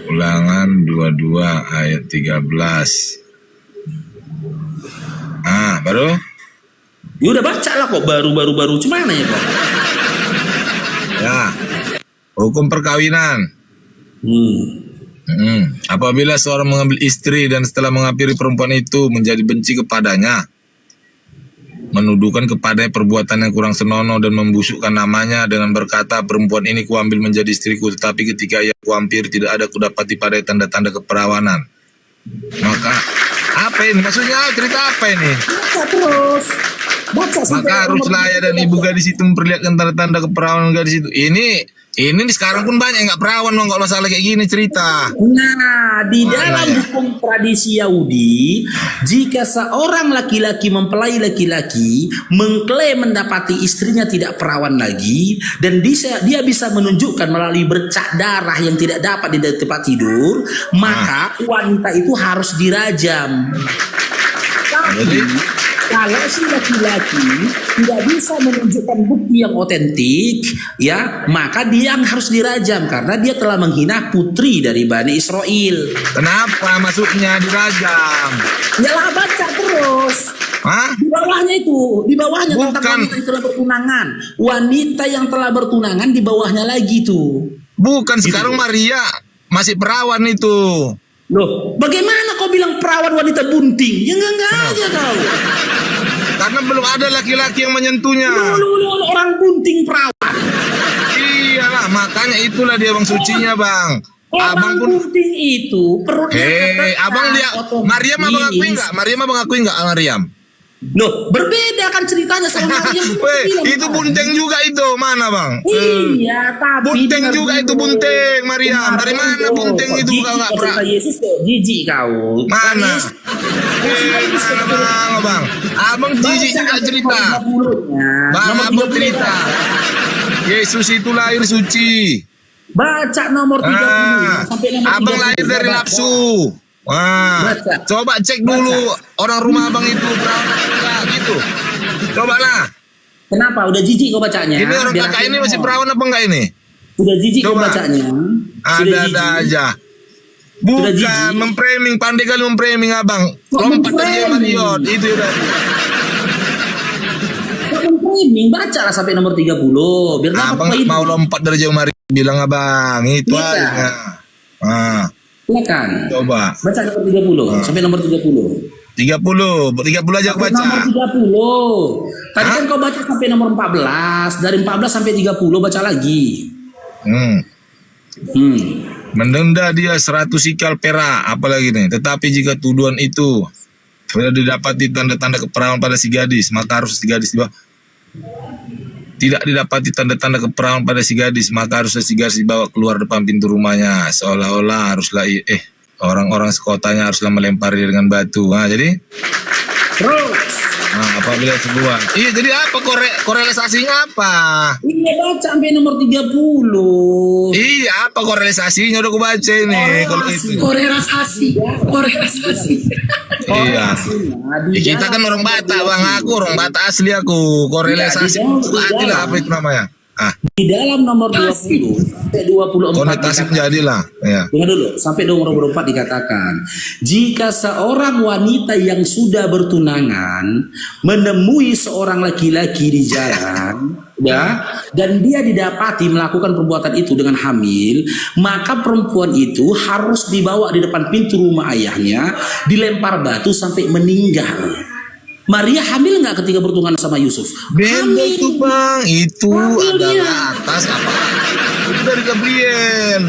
Ulangan 22 ayat 13. Ah baru? Ya udah baca lah kok baru. Cuma mana ya kok? Ya. Hukum perkawinan. Apabila seorang mengambil istri dan setelah menghampiri perempuan itu menjadi benci kepadanya, menuduhkan kepadanya perbuatan yang kurang senonoh dan membusukkan namanya dengan berkata, perempuan ini kuambil menjadi istriku, tetapi ketika ia kuhampiri tidak ada kudapati pada tanda-tanda keperawanan. Maka apa ini? Maksudnya cerita apa ini? Maka haruslah ayah dan ibu gadis itu memperlihatkan tanda-tanda keperawanan gadis itu. Ini sekarang pun banyak yang nggak perawan loh, kalau masalah kayak gini cerita. Nah, di dalam hukum tradisi Yahudi, jika seorang laki-laki mempelai laki-laki mengklaim mendapati istrinya tidak perawan lagi, dan dia bisa menunjukkan melalui bercak darah yang tidak dapat di tempat tidur, maka wanita itu harus dirajam. Tapi kalau si laki-laki tidak bisa menunjukkan bukti yang otentik, ya, maka dia yang harus dirajam karena dia telah menghina putri dari Bani Israel. Kenapa maksudnya dirajam? Yalah, baca terus. Hah? Di bawahnya itu, di bawahnya tentang Bukan. wanita yang telah bertunangan. Wanita yang telah bertunangan di bawahnya lagi tuh. Bukan, sekarang Maria masih perawan itu. Loh, bagaimana kau bilang perawan wanita bunting? Ya enggak aja kau. Karena belum ada laki-laki yang menyentuhnya. Lu orang bunting perawan. Iyalah, makanya itulah dia bang sucinya bang. Orang Abang pun, bunting itu perutnya abang lihat Mariam, abang akui nggak? Mariam abang akui nggak Mariam? Loh, berbeda kan ceritanya sama Mariam. Itu bunting juga itu, mana bang? Iya, tapi Bunting dengar juga dulu. itu bunting, Mariam. Dengar Dari mana dulu. bunting itu Jijik kau nggak kau pernah? cerita Yesus kok, jijik kau. Mana? Yesus Mana bang? Abang jijik juga cerita. Bang, Nomor abang 30. cerita. Yesus itu lahir suci. Baca nomor 30 sampai nomor 30. Abang lahir dari Baca. nafsu. Wah, Baca. coba cek dulu orang rumah abang itu perawan enggak gitu. Cobalah. Kenapa? Udah jijik kau bacanya. Ini orang Biar kakak aku ini masih ngomong. perawan apa enggak ini? Udah jijik kau Coba. bacanya. Ada aja. Bukan jijik. memframing, pandai kali memframing abang. Lompat dari memframing? Mariot itu udah. Framing, baca lah sampai nomor 30 biar dapat Abang poin. mau lompat dari jauh Mariot bilang abang itu Iya. aja. Ah, Silakan. coba. Baca nomor 30 sampai nomor 30. 30 aja aku Sampai nomor baca. 30. Tadi Hah? kan kau baca sampai nomor 14, dari 14 sampai 30 baca lagi. Hmm. Hmm. Mendenda dia 100 sikal perak, apalagi nih. Tetapi jika tuduhan itu sudah didapati tanda-tanda keperawan pada si gadis, maka harus si gadis dibawa. Tidak didapati tanda-tanda keperawan pada si gadis, maka harus si gadis dibawa keluar depan pintu rumahnya, seolah-olah haruslah orang-orang sekotanya haruslah melempari dia dengan batu. Nah, jadi Terus. apabila sebuah. Iya, jadi apa korelasinya apa? Ini baca sampai nomor 30. Iya, apa korelasinya udah aku baca ini kalau itu. Korelasi. Iya. Di Kita kan dalam orang Batak bang, aku orang Batak asli aku. Korelasi jadilah apa itu namanya? Di dalam nomor 20 sampai 24 Konotasi dikatakan- jadilah. Ya. Dengar dulu, sampai nomor 24 dikatakan, jika seorang wanita yang sudah bertunangan menemui seorang laki-laki di jalan, ya, dan dia didapati melakukan perbuatan itu dengan hamil, maka perempuan itu harus dibawa di depan pintu rumah ayahnya, dilempar batu sampai meninggal. Maria hamil nggak ketika bertunangan sama Yusuf? Beda itu bang, itu Hamil adalah atas apa? Itu dari Gabriel.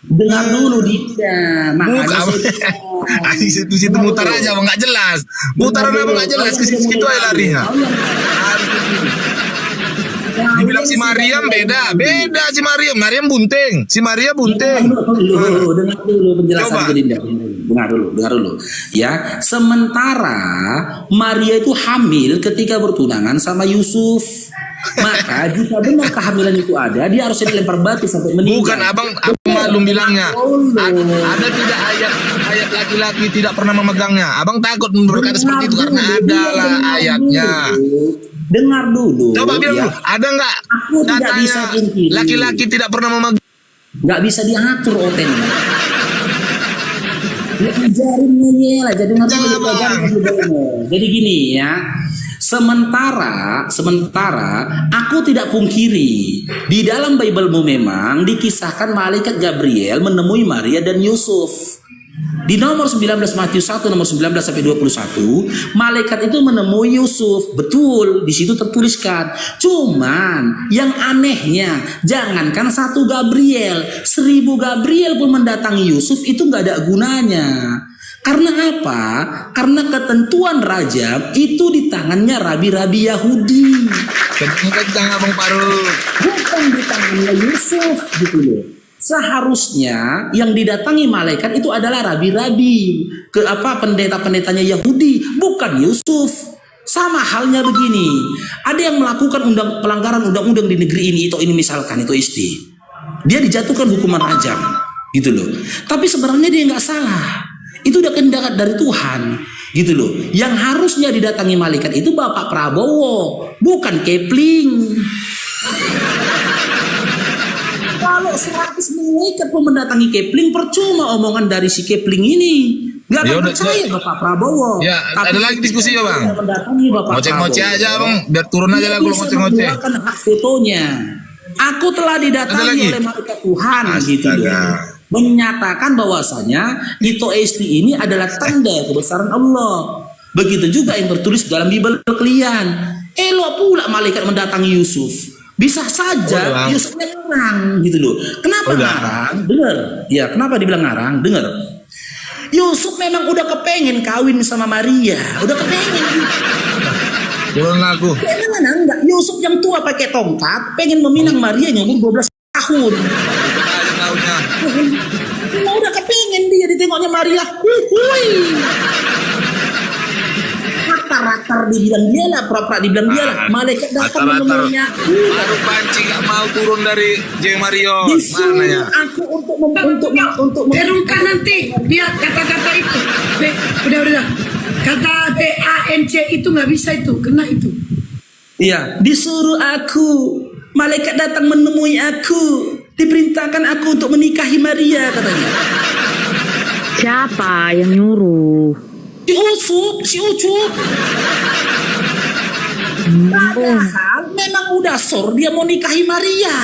Dengar dulu dia, makanya Bukan. Situ mutar aja bang, nggak jelas. Mutaran apa nggak jelas, ke situ aja larinya. Dibilang si Mariam beda si Mariam. Mariam bunting, si Maria bunting. Dengar dulu penjelasan Coba. Dinda. Dengar dulu. Ya, sementara Maria itu hamil ketika bertunangan sama Yusuf. Maka jika benar kehamilan itu ada, dia harusnya dilempar batu sampai meninggal. Bukan abang malum bilangnya. Ada tidak ayat laki-laki tidak pernah memegangnya. Abang takut berkata seperti itu karena adalah ayatnya. Dengar dulu. Coba bilang ya. dulu, ada nggak Aku tidak bisa katanya pungkiri. laki-laki tidak pernah memegang? Nggak bisa diatur otennya. Ya, ajarinnya ya lah, jadi ngerti Jangan, dulu, Bang. ajarin dulu. Jadi gini ya, Sementara aku tidak pungkiri di dalam Biblemu memang dikisahkan malaikat Gabriel menemui Maria dan Yusuf. Di nomor 19 Matius 1 nomor 19 sampai 21, malaikat itu menemui Yusuf. Betul, di situ tertuliskan. Cuman yang anehnya, jangankan 1 Gabriel, 1000 Gabriel pun mendatangi Yusuf itu nggak ada gunanya. Karena apa? Karena ketentuan rajam itu di tangannya rabi-rabi Yahudi. Kencang Abang Faruk. Bukan di tangannya Yusuf gitu loh. Seharusnya yang didatangi malaikat itu adalah rabi-rabi, pendeta-pendetanya Yahudi, bukan Yusuf. Sama halnya begini, ada yang melakukan pelanggaran undang-undang di negeri ini misalkan itu isti, dia dijatuhkan hukuman rajam, gitu loh. Tapi sebenarnya dia nggak salah, itu udah kehendak dari Tuhan, gitu loh. Yang harusnya didatangi malaikat itu Bapak Prabowo, bukan Kepling. Kalau 100 malaikat pun mendatangi Kepling, percuma omongan dari si Kepling ini. Gak akan percaya Bapak Prabowo. Ya, ada lagi diskusi ya Bang. Mendatangi Bapak Ngoceh-ngoceh Prabowo. aja Bang, biar turun aja lah kalau ngoceh-ngoceh. Menggunakan hak vetonya. Aku telah didatangi oleh malaikat Tuhan, gitu loh. Menyatakan bahwasanya Ito Esti ini adalah tanda kebesaran Allah. Begitu juga yang tertulis dalam Bible kalian. Elok pula malaikat mendatangi Yusuf. Bisa saja Yusufnya ngarang gitu loh. Kenapa ngarang? Dengar. Ya, kenapa dibilang ngarang? Dengar. Yusuf memang udah kepengen kawin sama Maria. Udah kepengen. Turun aku. Mana enggak? Yusuf yang tua pakai tongkat pengen meminang Maria yang umur 12 tahun. Mau udah kepengen dia ditengoknya Maria. Ratar dibilang dia lah, pura-pura dibilang dia lah. Malaikat datang menemuinya. Baru pancing gak mau turun dari J Mario. Disuruh Mana ya? aku untuk Terungkan nanti biar kata-kata itu. Udah. Kata BANC itu nggak bisa itu, kena itu. Iya, disuruh aku. Malaikat datang menemui aku. Diperintahkan aku untuk menikahi Maria katanya. Siapa yang nyuruh? Si Ucup. Padahal memang udah sor dia mau nikahi Maria.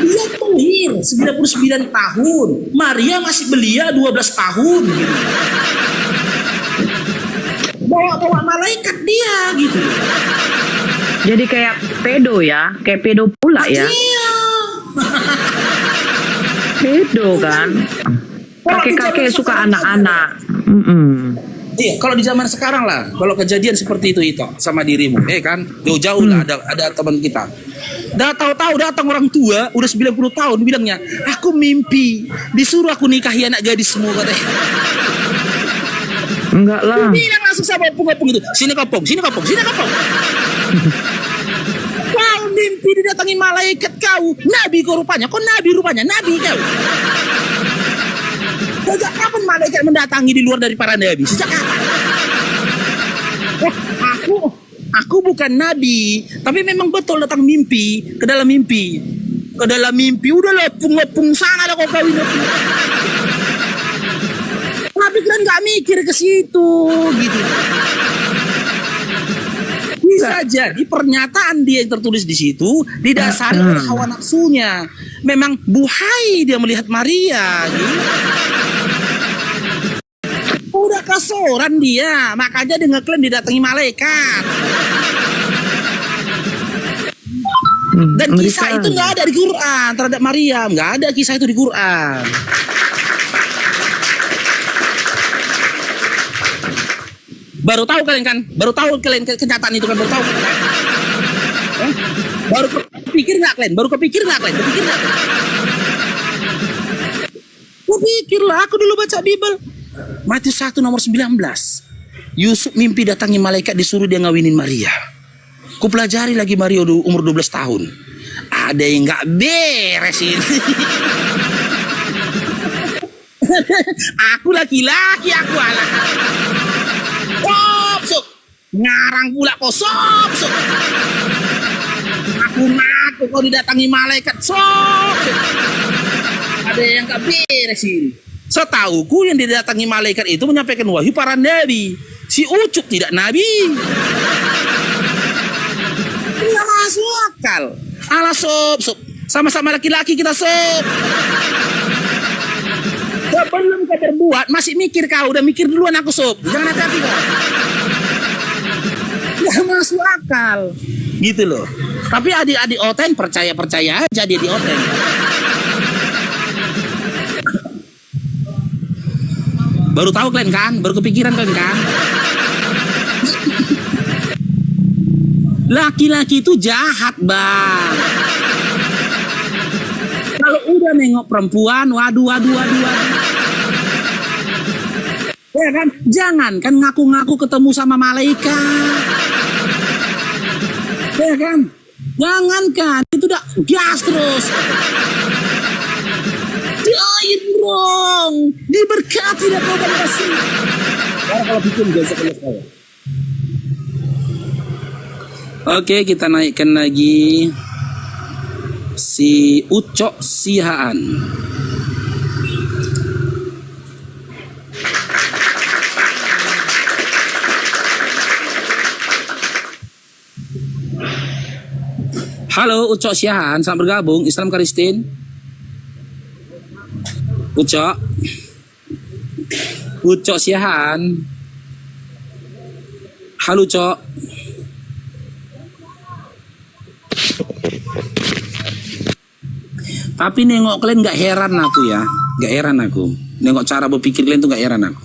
Dia tuhir 99 tahun. Maria masih belia 12 tahun. Bawa malaikat dia gitu. Jadi kayak pedo ya, kayak pedo pula ya. Iya. Pedo kan. Kakek-kakek suka anak-anak. Iya, kalau di zaman sekarang lah, kalau kejadian seperti itu sama dirimu, kan, jauh-jauh lah ada teman kita. Tahu-tahu datang orang tua, udah 90 tahun bilangnya, aku mimpi disuruh aku nikahi anak gadismu katanya. Enggak lah. Bilang langsung sama opung-opung itu, sini kopong. Kau mimpi didatangi malaikat kau, nabi kau rupanya, nabi kau. Sejak kapan malaikat mendatangi di luar dari para nabi? Sejak kapan? Aku bukan nabi, tapi memang betul datang mimpi, ke dalam mimpi. Udah lepung sana dah kau kawin. Nabi kan nggak mikir ke situ, gitu. Bisa jadi pernyataan dia yang tertulis di situ didasari oleh hawa nafsunya. Memang buhai dia melihat Maria, gitu. Udah kasoran dia, makanya dia ngeklaim didatangi malaikat. Dan kisah itu nggak ada di Quran terhadap Maryam, nggak ada kisah itu di Quran. Baru tahu kalian kan? Baru tahu kalian kenyataan itu kan? Baru tahu. Baru kepikir nggak kalian? Kepikirlah, aku dulu baca Bible. Matius 1 nomor 19. Yusuf mimpi datangi malaikat disuruh dia ngawinin Maria. Ku pelajari lagi Maria umur 12 tahun. Ada yang nggak beres ini. Aku laki-laki, aku anak. Sok. Ngarang pula kok sok. Aku ngaku kau didatangi malaikat sok. Ada yang nggak beres ini. Setauku yang didatangi malaikat itu menyampaikan wahyu para nabi. Si Ucup tidak nabi. Nggak masuk akal. Alah sob. Sama-sama laki-laki kita sob. Sebelum kau berbuat masih mikir kau. Udah mikir duluan aku sob. Jangan hati-hati kau. Nggak masuk akal. Gitu loh. Tapi adik-adik Oten percaya-percaya aja dia di Oten. Baru tahu kalian kan? Baru kepikiran kalian kan? Laki-laki itu jahat, Bang. Kalau udah nengok perempuan, waduh. Ya kan? Jangan kan ngaku-ngaku ketemu sama malaikat. Ya kan? Jangan kan? Itu udah gas terus. Doain dong, diberkati dan kau kasih. Kalau bikin biasa kalau. Oke, kita naikkan lagi si Ucok Sihaan. Halo Ucok Sihaan, selamat bergabung. Islam Karistin. Ucok Sihaan. Halo Cok. Tapi nengok kalian gak heran aku ya. Gak heran aku. Nengok cara berpikir kalian tuh gak heran aku.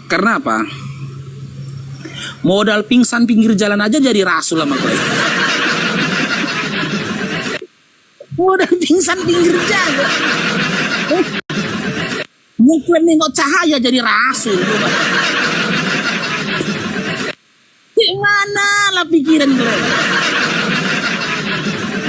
Karena apa? Modal pingsan pinggir jalan aja jadi rasul sama kalian. Modal pingsan pinggir jalan. Mungkin nengok cahaya jadi rasul. Gimana lah pikiran gue?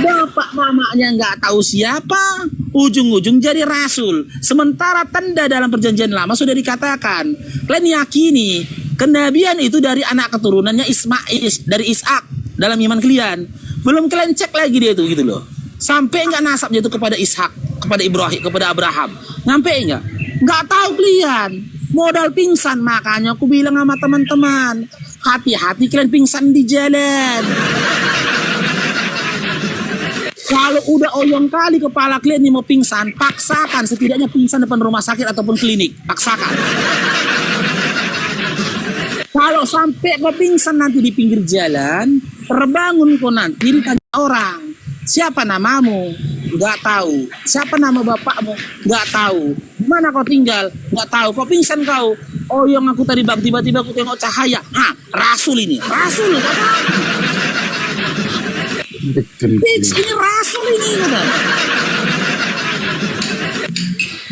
Bapak mamanya nggak tahu siapa, ujung-ujung jadi rasul. Sementara tanda dalam perjanjian lama sudah dikatakan. Kalian yakini kenabian itu dari anak keturunannya Ismail, dari Ishak dalam iman kalian. Belum kalian cek lagi dia itu gitu loh. Sampai nggak nasabnya itu kepada Ishak, kepada Ibrahim, kepada Abraham. Sampai nggak? Nggak tahu kalian. Modal pingsan, makanya aku bilang sama teman-teman, hati-hati kalian pingsan di jalan. Kalau udah oyong kali kepala kalian nih mau pingsan, paksakan setidaknya pingsan depan rumah sakit ataupun klinik. Paksakan. Kalau sampai kau pingsan nanti di pinggir jalan, terbangun kau nanti ditanya orang, siapa namamu? Nggak tahu. Siapa nama bapakmu? Nggak tahu. Mana kau tinggal? Nggak tahu. Kau pingsan kau. Oyong aku tadi bang, tiba-tiba aku tengok cahaya. Hah, rasul ini. Rasul. Fix, ini rasul ini kata.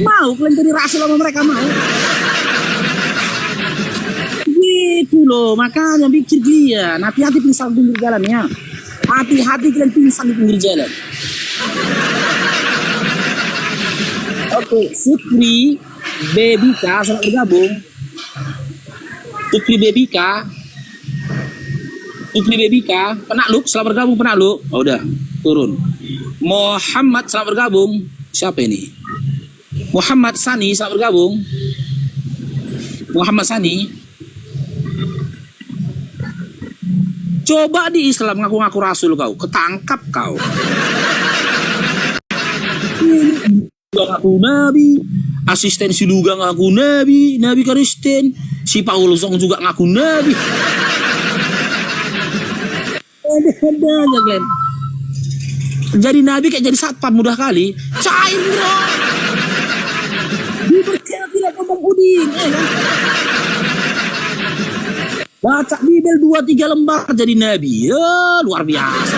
Mau kalian jadi rasul sama mereka mau? Gitu loh, makanya pikir dia. Hati-hati pingsan di pinggir jalan ya. Hati-hati kalian pingsan di pinggir jalan. Oke, Sukri Bebika selamat bergabung. Sukri Bebika, penakluk selamat bergabung penakluk. Oh, udah turun. Muhammad selamat bergabung. Siapa ini? Muhammad Sani selamat bergabung. Muhammad Sani. Coba di Islam ngaku-ngaku rasul kau, ketangkap kau. Ngaku nabi, asisten si Luga ngaku nabi, Nabi Kristen, si Paul Zong juga ngaku nabi. Ada aja kan. Jadi nabi kayak jadi satpam mudah kali. Cair bro. Diberkatilah Bang Udin, kan? Baca Bibel 2-3 lembar jadi nabi. Ya, luar biasa.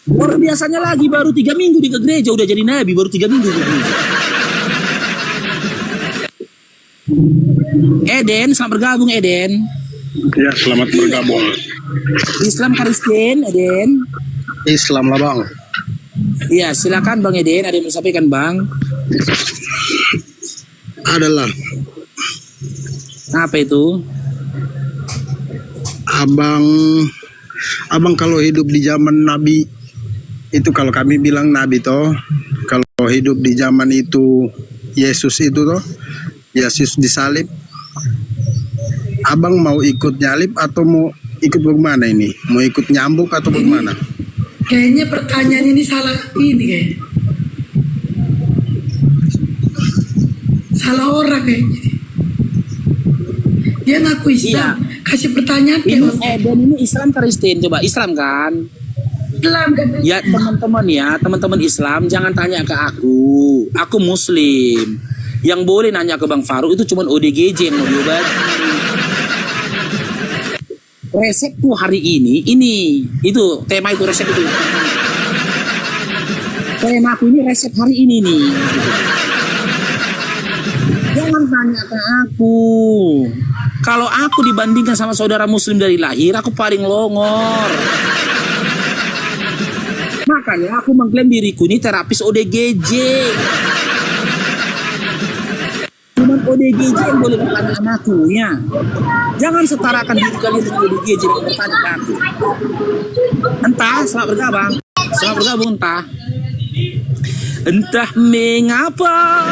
Luar biasanya lagi baru 3 minggu di gereja udah jadi nabi, baru 3 minggu di gereja. Eden, selamat bergabung Eden. Ya, selamat bergabung. Islam Kristen, Eden. Islam lah bang. Iya, silakan Bang Eden, ada yang mau sampaikan Bang? Adalah Apa itu? Abang kalau hidup di zaman Nabi itu, kalau kami bilang Nabi toh, kalau hidup di zaman itu Yesus itu toh, Yesus disalib, abang mau ikut nyalib atau mau ikut bagaimana ini? Mau ikut nyambuk atau bagaimana? Kayaknya pertanyaan ini salah ini kayaknya. Salah orang kayaknya. Dia ngaku Islam, kasih pertanyaan ke Ini orang. dan ini Islam Kristen, coba Islam kan? Islam katanya. Ya teman-teman Islam jangan tanya ke aku Muslim. Yang boleh nanya ke Bang Farouk itu cuma ODGJ yang mau diobati. Resep tuh hari ini itu tema itu resep itu. Tema aku ini resep hari ini nih. Jangan tanya ke aku. Kalau aku dibandingkan sama saudara Muslim dari lahir, aku paling longor. Makanya aku mengklaim diriku ini terapis ODGJ. Cuman ODGJ yang boleh bertanya sama aku ya. Jangan setarakan diri kalian dengan ODGJ yang bertanya ke aku. Entah, selamat bergabung. Selamat bergabung entah. Entah mengapa.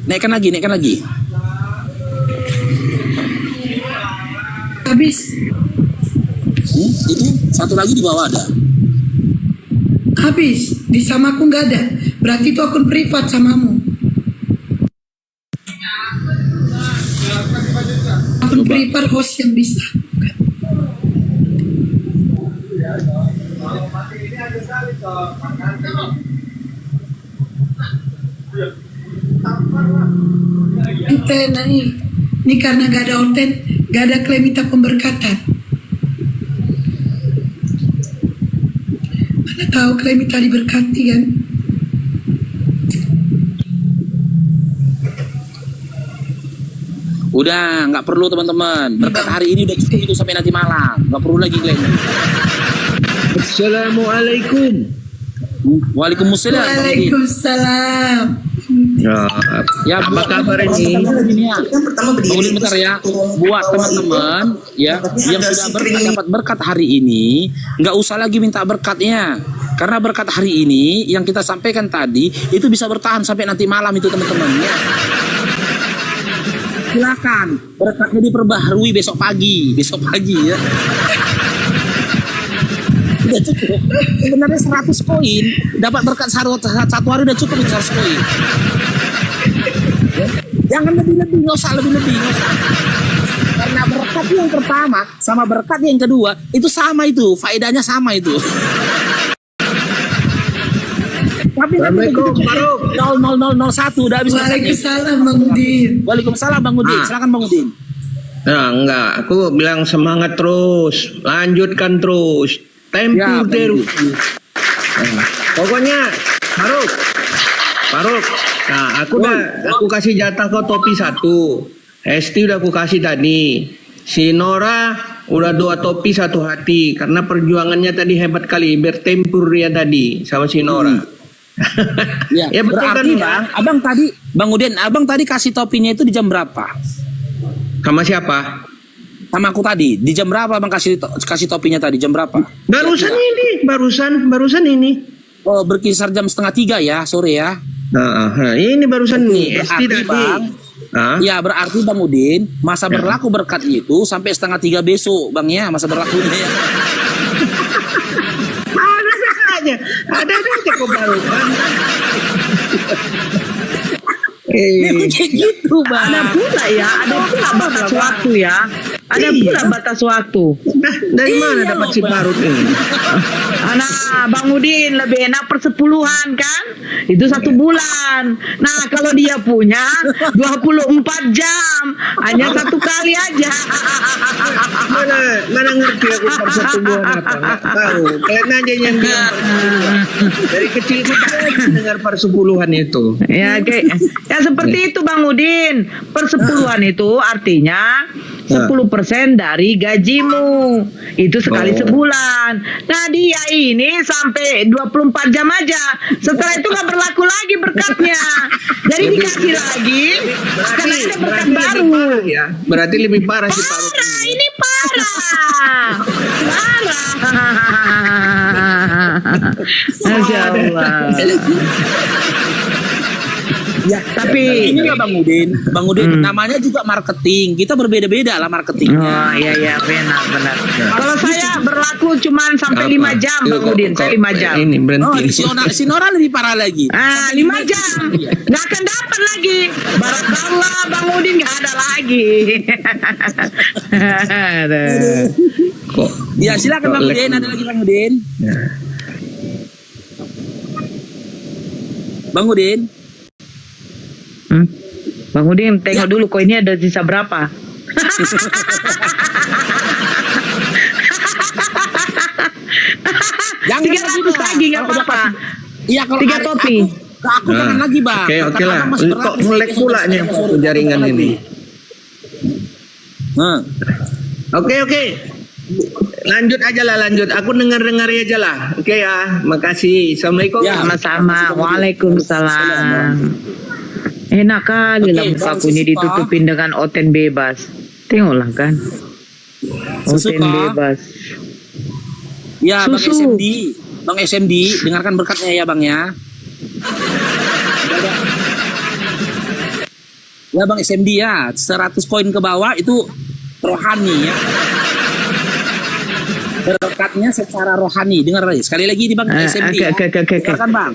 Naikkan lagi. Habis. Itu satu lagi di bawah ada. Habis. Di sama aku nggak ada. Berarti itu akun privat samamu. Akun privat host yang bisa. Ente nih. Ini karena gak ada oten, gak ada klaim minta pemberkatan. Mana tahu klaim minta diberkati kan? Udah, nggak perlu teman-teman. Berkat hari ini udah cukup itu sampai nanti malam. Nggak perlu lagi klaim. Assalamualaikum. Waalaikumsalam. Waalaikumsalam. Ya, apa kabar ini? Tunggu bentar ya. Buat teman-teman ya yang sudah dapat berkat hari ini, nggak usah lagi minta berkatnya. Karena berkat hari ini yang kita sampaikan tadi itu bisa bertahan sampai nanti malam itu teman-teman ya. Silakan berkatnya diperbaharui besok pagi ya. Udah cukup. Sebenarnya 100 koin dapat berkat satu hari udah cukup 100 koin. Jangan lebih-lebih, nggak usah lebih-lebih. Karena berkat yang pertama sama berkat yang kedua itu sama itu, faedahnya sama itu. Tapi Assalamualaikum, Farouk. 0001 udah habis berkatnya. Waalaikumsalam Bang Udin. Waalaikumsalam Bang Udin. Silakan Bang Udin. Nah, enggak. Aku bilang semangat terus. Lanjutkan terus. Tempur Ya, Bang terus. Nah, pokoknya, Farouk. Nah, aku kasih jatah kau topi 1. Esti udah aku kasih tadi. Si Nora udah 2 topi 1 hati. Karena perjuangannya tadi hebat kali. Bertempur dia tadi sama si Nora. Ya, Ya, betul berarti kan, Bang, Bang Udin, abang tadi kasih topinya itu di jam berapa? Sama siapa? Sama aku tadi, di jam berapa Bang kasih topinya tadi? Jam berapa? Barusan ini. Oh, berkisar jam 2:30 ya, sore ya. Nah, ini barusan nih. Esti Berarti tadi. Bang, ya berarti Bang Udin, masa berlaku berkat itu sampai 2:30 besok Bang ya, masa berlakunya ya. Ada aja kok baru kan. Kayak gitu Bang. Ada pula batas waktu ya. Ada pula batas waktu. Nah, dari mana dapat si Faruk ini? Nah, Bang Udin lebih enak persepuluhan kan? Itu 1 bulan. Nah, kalau dia punya 24 jam, hanya 1 kali aja. Mana ngerti aku persepuluhan apa? Nggak tahu. Kalian aja yang bilang persepuluhan. Dari kecil kita dengar persepuluhan itu. Ya, ya seperti itu Bang Udin. Persepuluhan itu artinya 10% dari gajimu. Itu sekali sebulan. Nah, dia ini sampai 24 jam aja. Setelah itu nggak berlaku lagi berkatnya. Jadi dikasih lagi, karena ada berkat baru. Ya, berarti lebih parah si Faruk. Parah, ini parah. Masya Allah. Ya, Tapi- ini lah Bang Udin, namanya juga marketing. Kita berbeda-beda lah marketingnya. Oh iya benar. Kalau saya berlaku cuman sampai 5 jam Bang Udin, saya 5 jam. Ini Oh, berhenti. si Nora lebih parah lagi. 5 jam nggak akan dapat lagi. Barakallah Bang Udin nggak ada lagi. Aduh. Kok? Ya silakan Bang kok Udin, ada lagi Bang Udin. Ya. Bang Udin. Bang Udin tengok dulu koinnya ada sisa berapa. Jangan 300 lagi nggak apa-apa. Iya kalau 3 hari- topi. Aku jangan lagi Bang. Oke lah. Kata-kata masih Kok berlaku. melek pula nih jaringan ini. Nah. Oke. Lanjut aja lah, lanjut. Aku dengar aja lah. Oke ya, makasih. Assalamualaikum. Ya. Sama-sama. Waalaikumsalam. Enak kali lah Oke, mukaku Bang ini Susuko. ditutupin dengan oten bebas. Tengoklah kan. Oten Susuko. bebas. Ya Bang Susu. SMD. Bang SMD, dengarkan berkatnya ya Bang ya. Ya Bang SMD ya, 100 koin ke bawah itu rohani ya. Berkatnya secara rohani. Dengar lagi. Sekali lagi di Bang SMD ya. oke. Dengarkan Bang.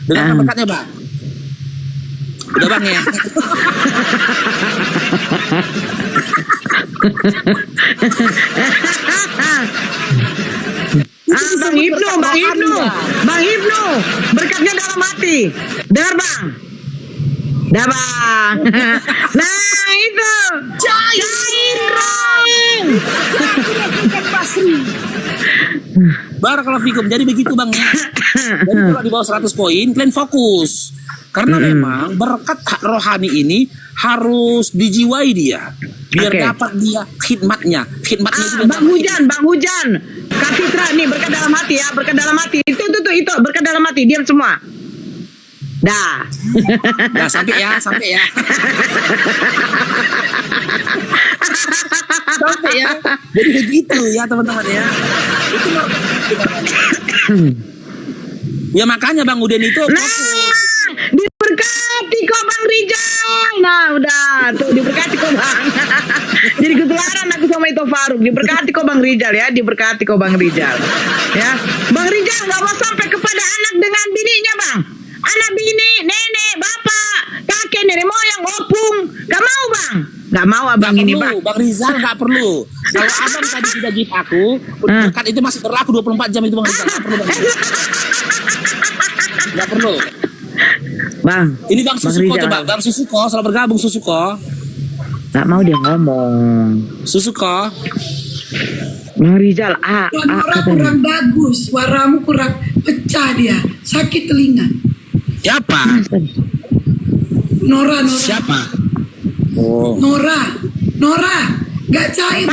Dengarkan berkatnya Bang. Udah Bang ya. Bang Ibnu, berkatnya dalam hati. Dengar Bang. Dah Bang. Nah itu. Cairong. Barakallahu fikum. Jadi begitu Bang ya. Jadi kalau di bawah 100 koin kalian fokus. Karena memang berkat rohani ini harus dijiwai dia. Biar Oke. dapat dia khidmatnya. Khidmatnya itu Bang Hujan. Kak Fitra nih berkat dalam hati ya, berkat dalam hati. Itu berkat dalam hati. Diam semua. Dah. Nah, sampai ya. Sampai ya. Jadi begitu ya teman-teman ya. Itu ya makanya Bang Udin itu Diberkati kok Bang Rijal. Nah udah tuh diberkati kok Bang. Jadi ketularan aku sama itu Faruk. Diberkati kok Bang Rijal ya. Diberkati kok Bang Rijal. Ya, Bang Rijal nggak mau sampai kepada anak dengan bininya Bang. Anak bini, nenek, bapak, kakek, nenek moyang, opung. Gak mau Bang. Gak mau abang Nggak ini perlu, Bang. Bang Rizal nggak perlu. Kalau abang tadi sudah gift aku, berkat itu masih berlaku 24 jam itu Bang Rizal. Nggak perlu Bang Rizal. Nggak perlu. Bang. Ini Bang Susuko Rijal. coba, Bang Susuko selalu bergabung Susuko. Gak mau dia ngomong. Susuko. Bang Rijal, Suara katanya. kurang bagus, suaramu kurang pecah dia, sakit telinga. Siapa? Nora, Siapa? Oh. Nora, gak cair.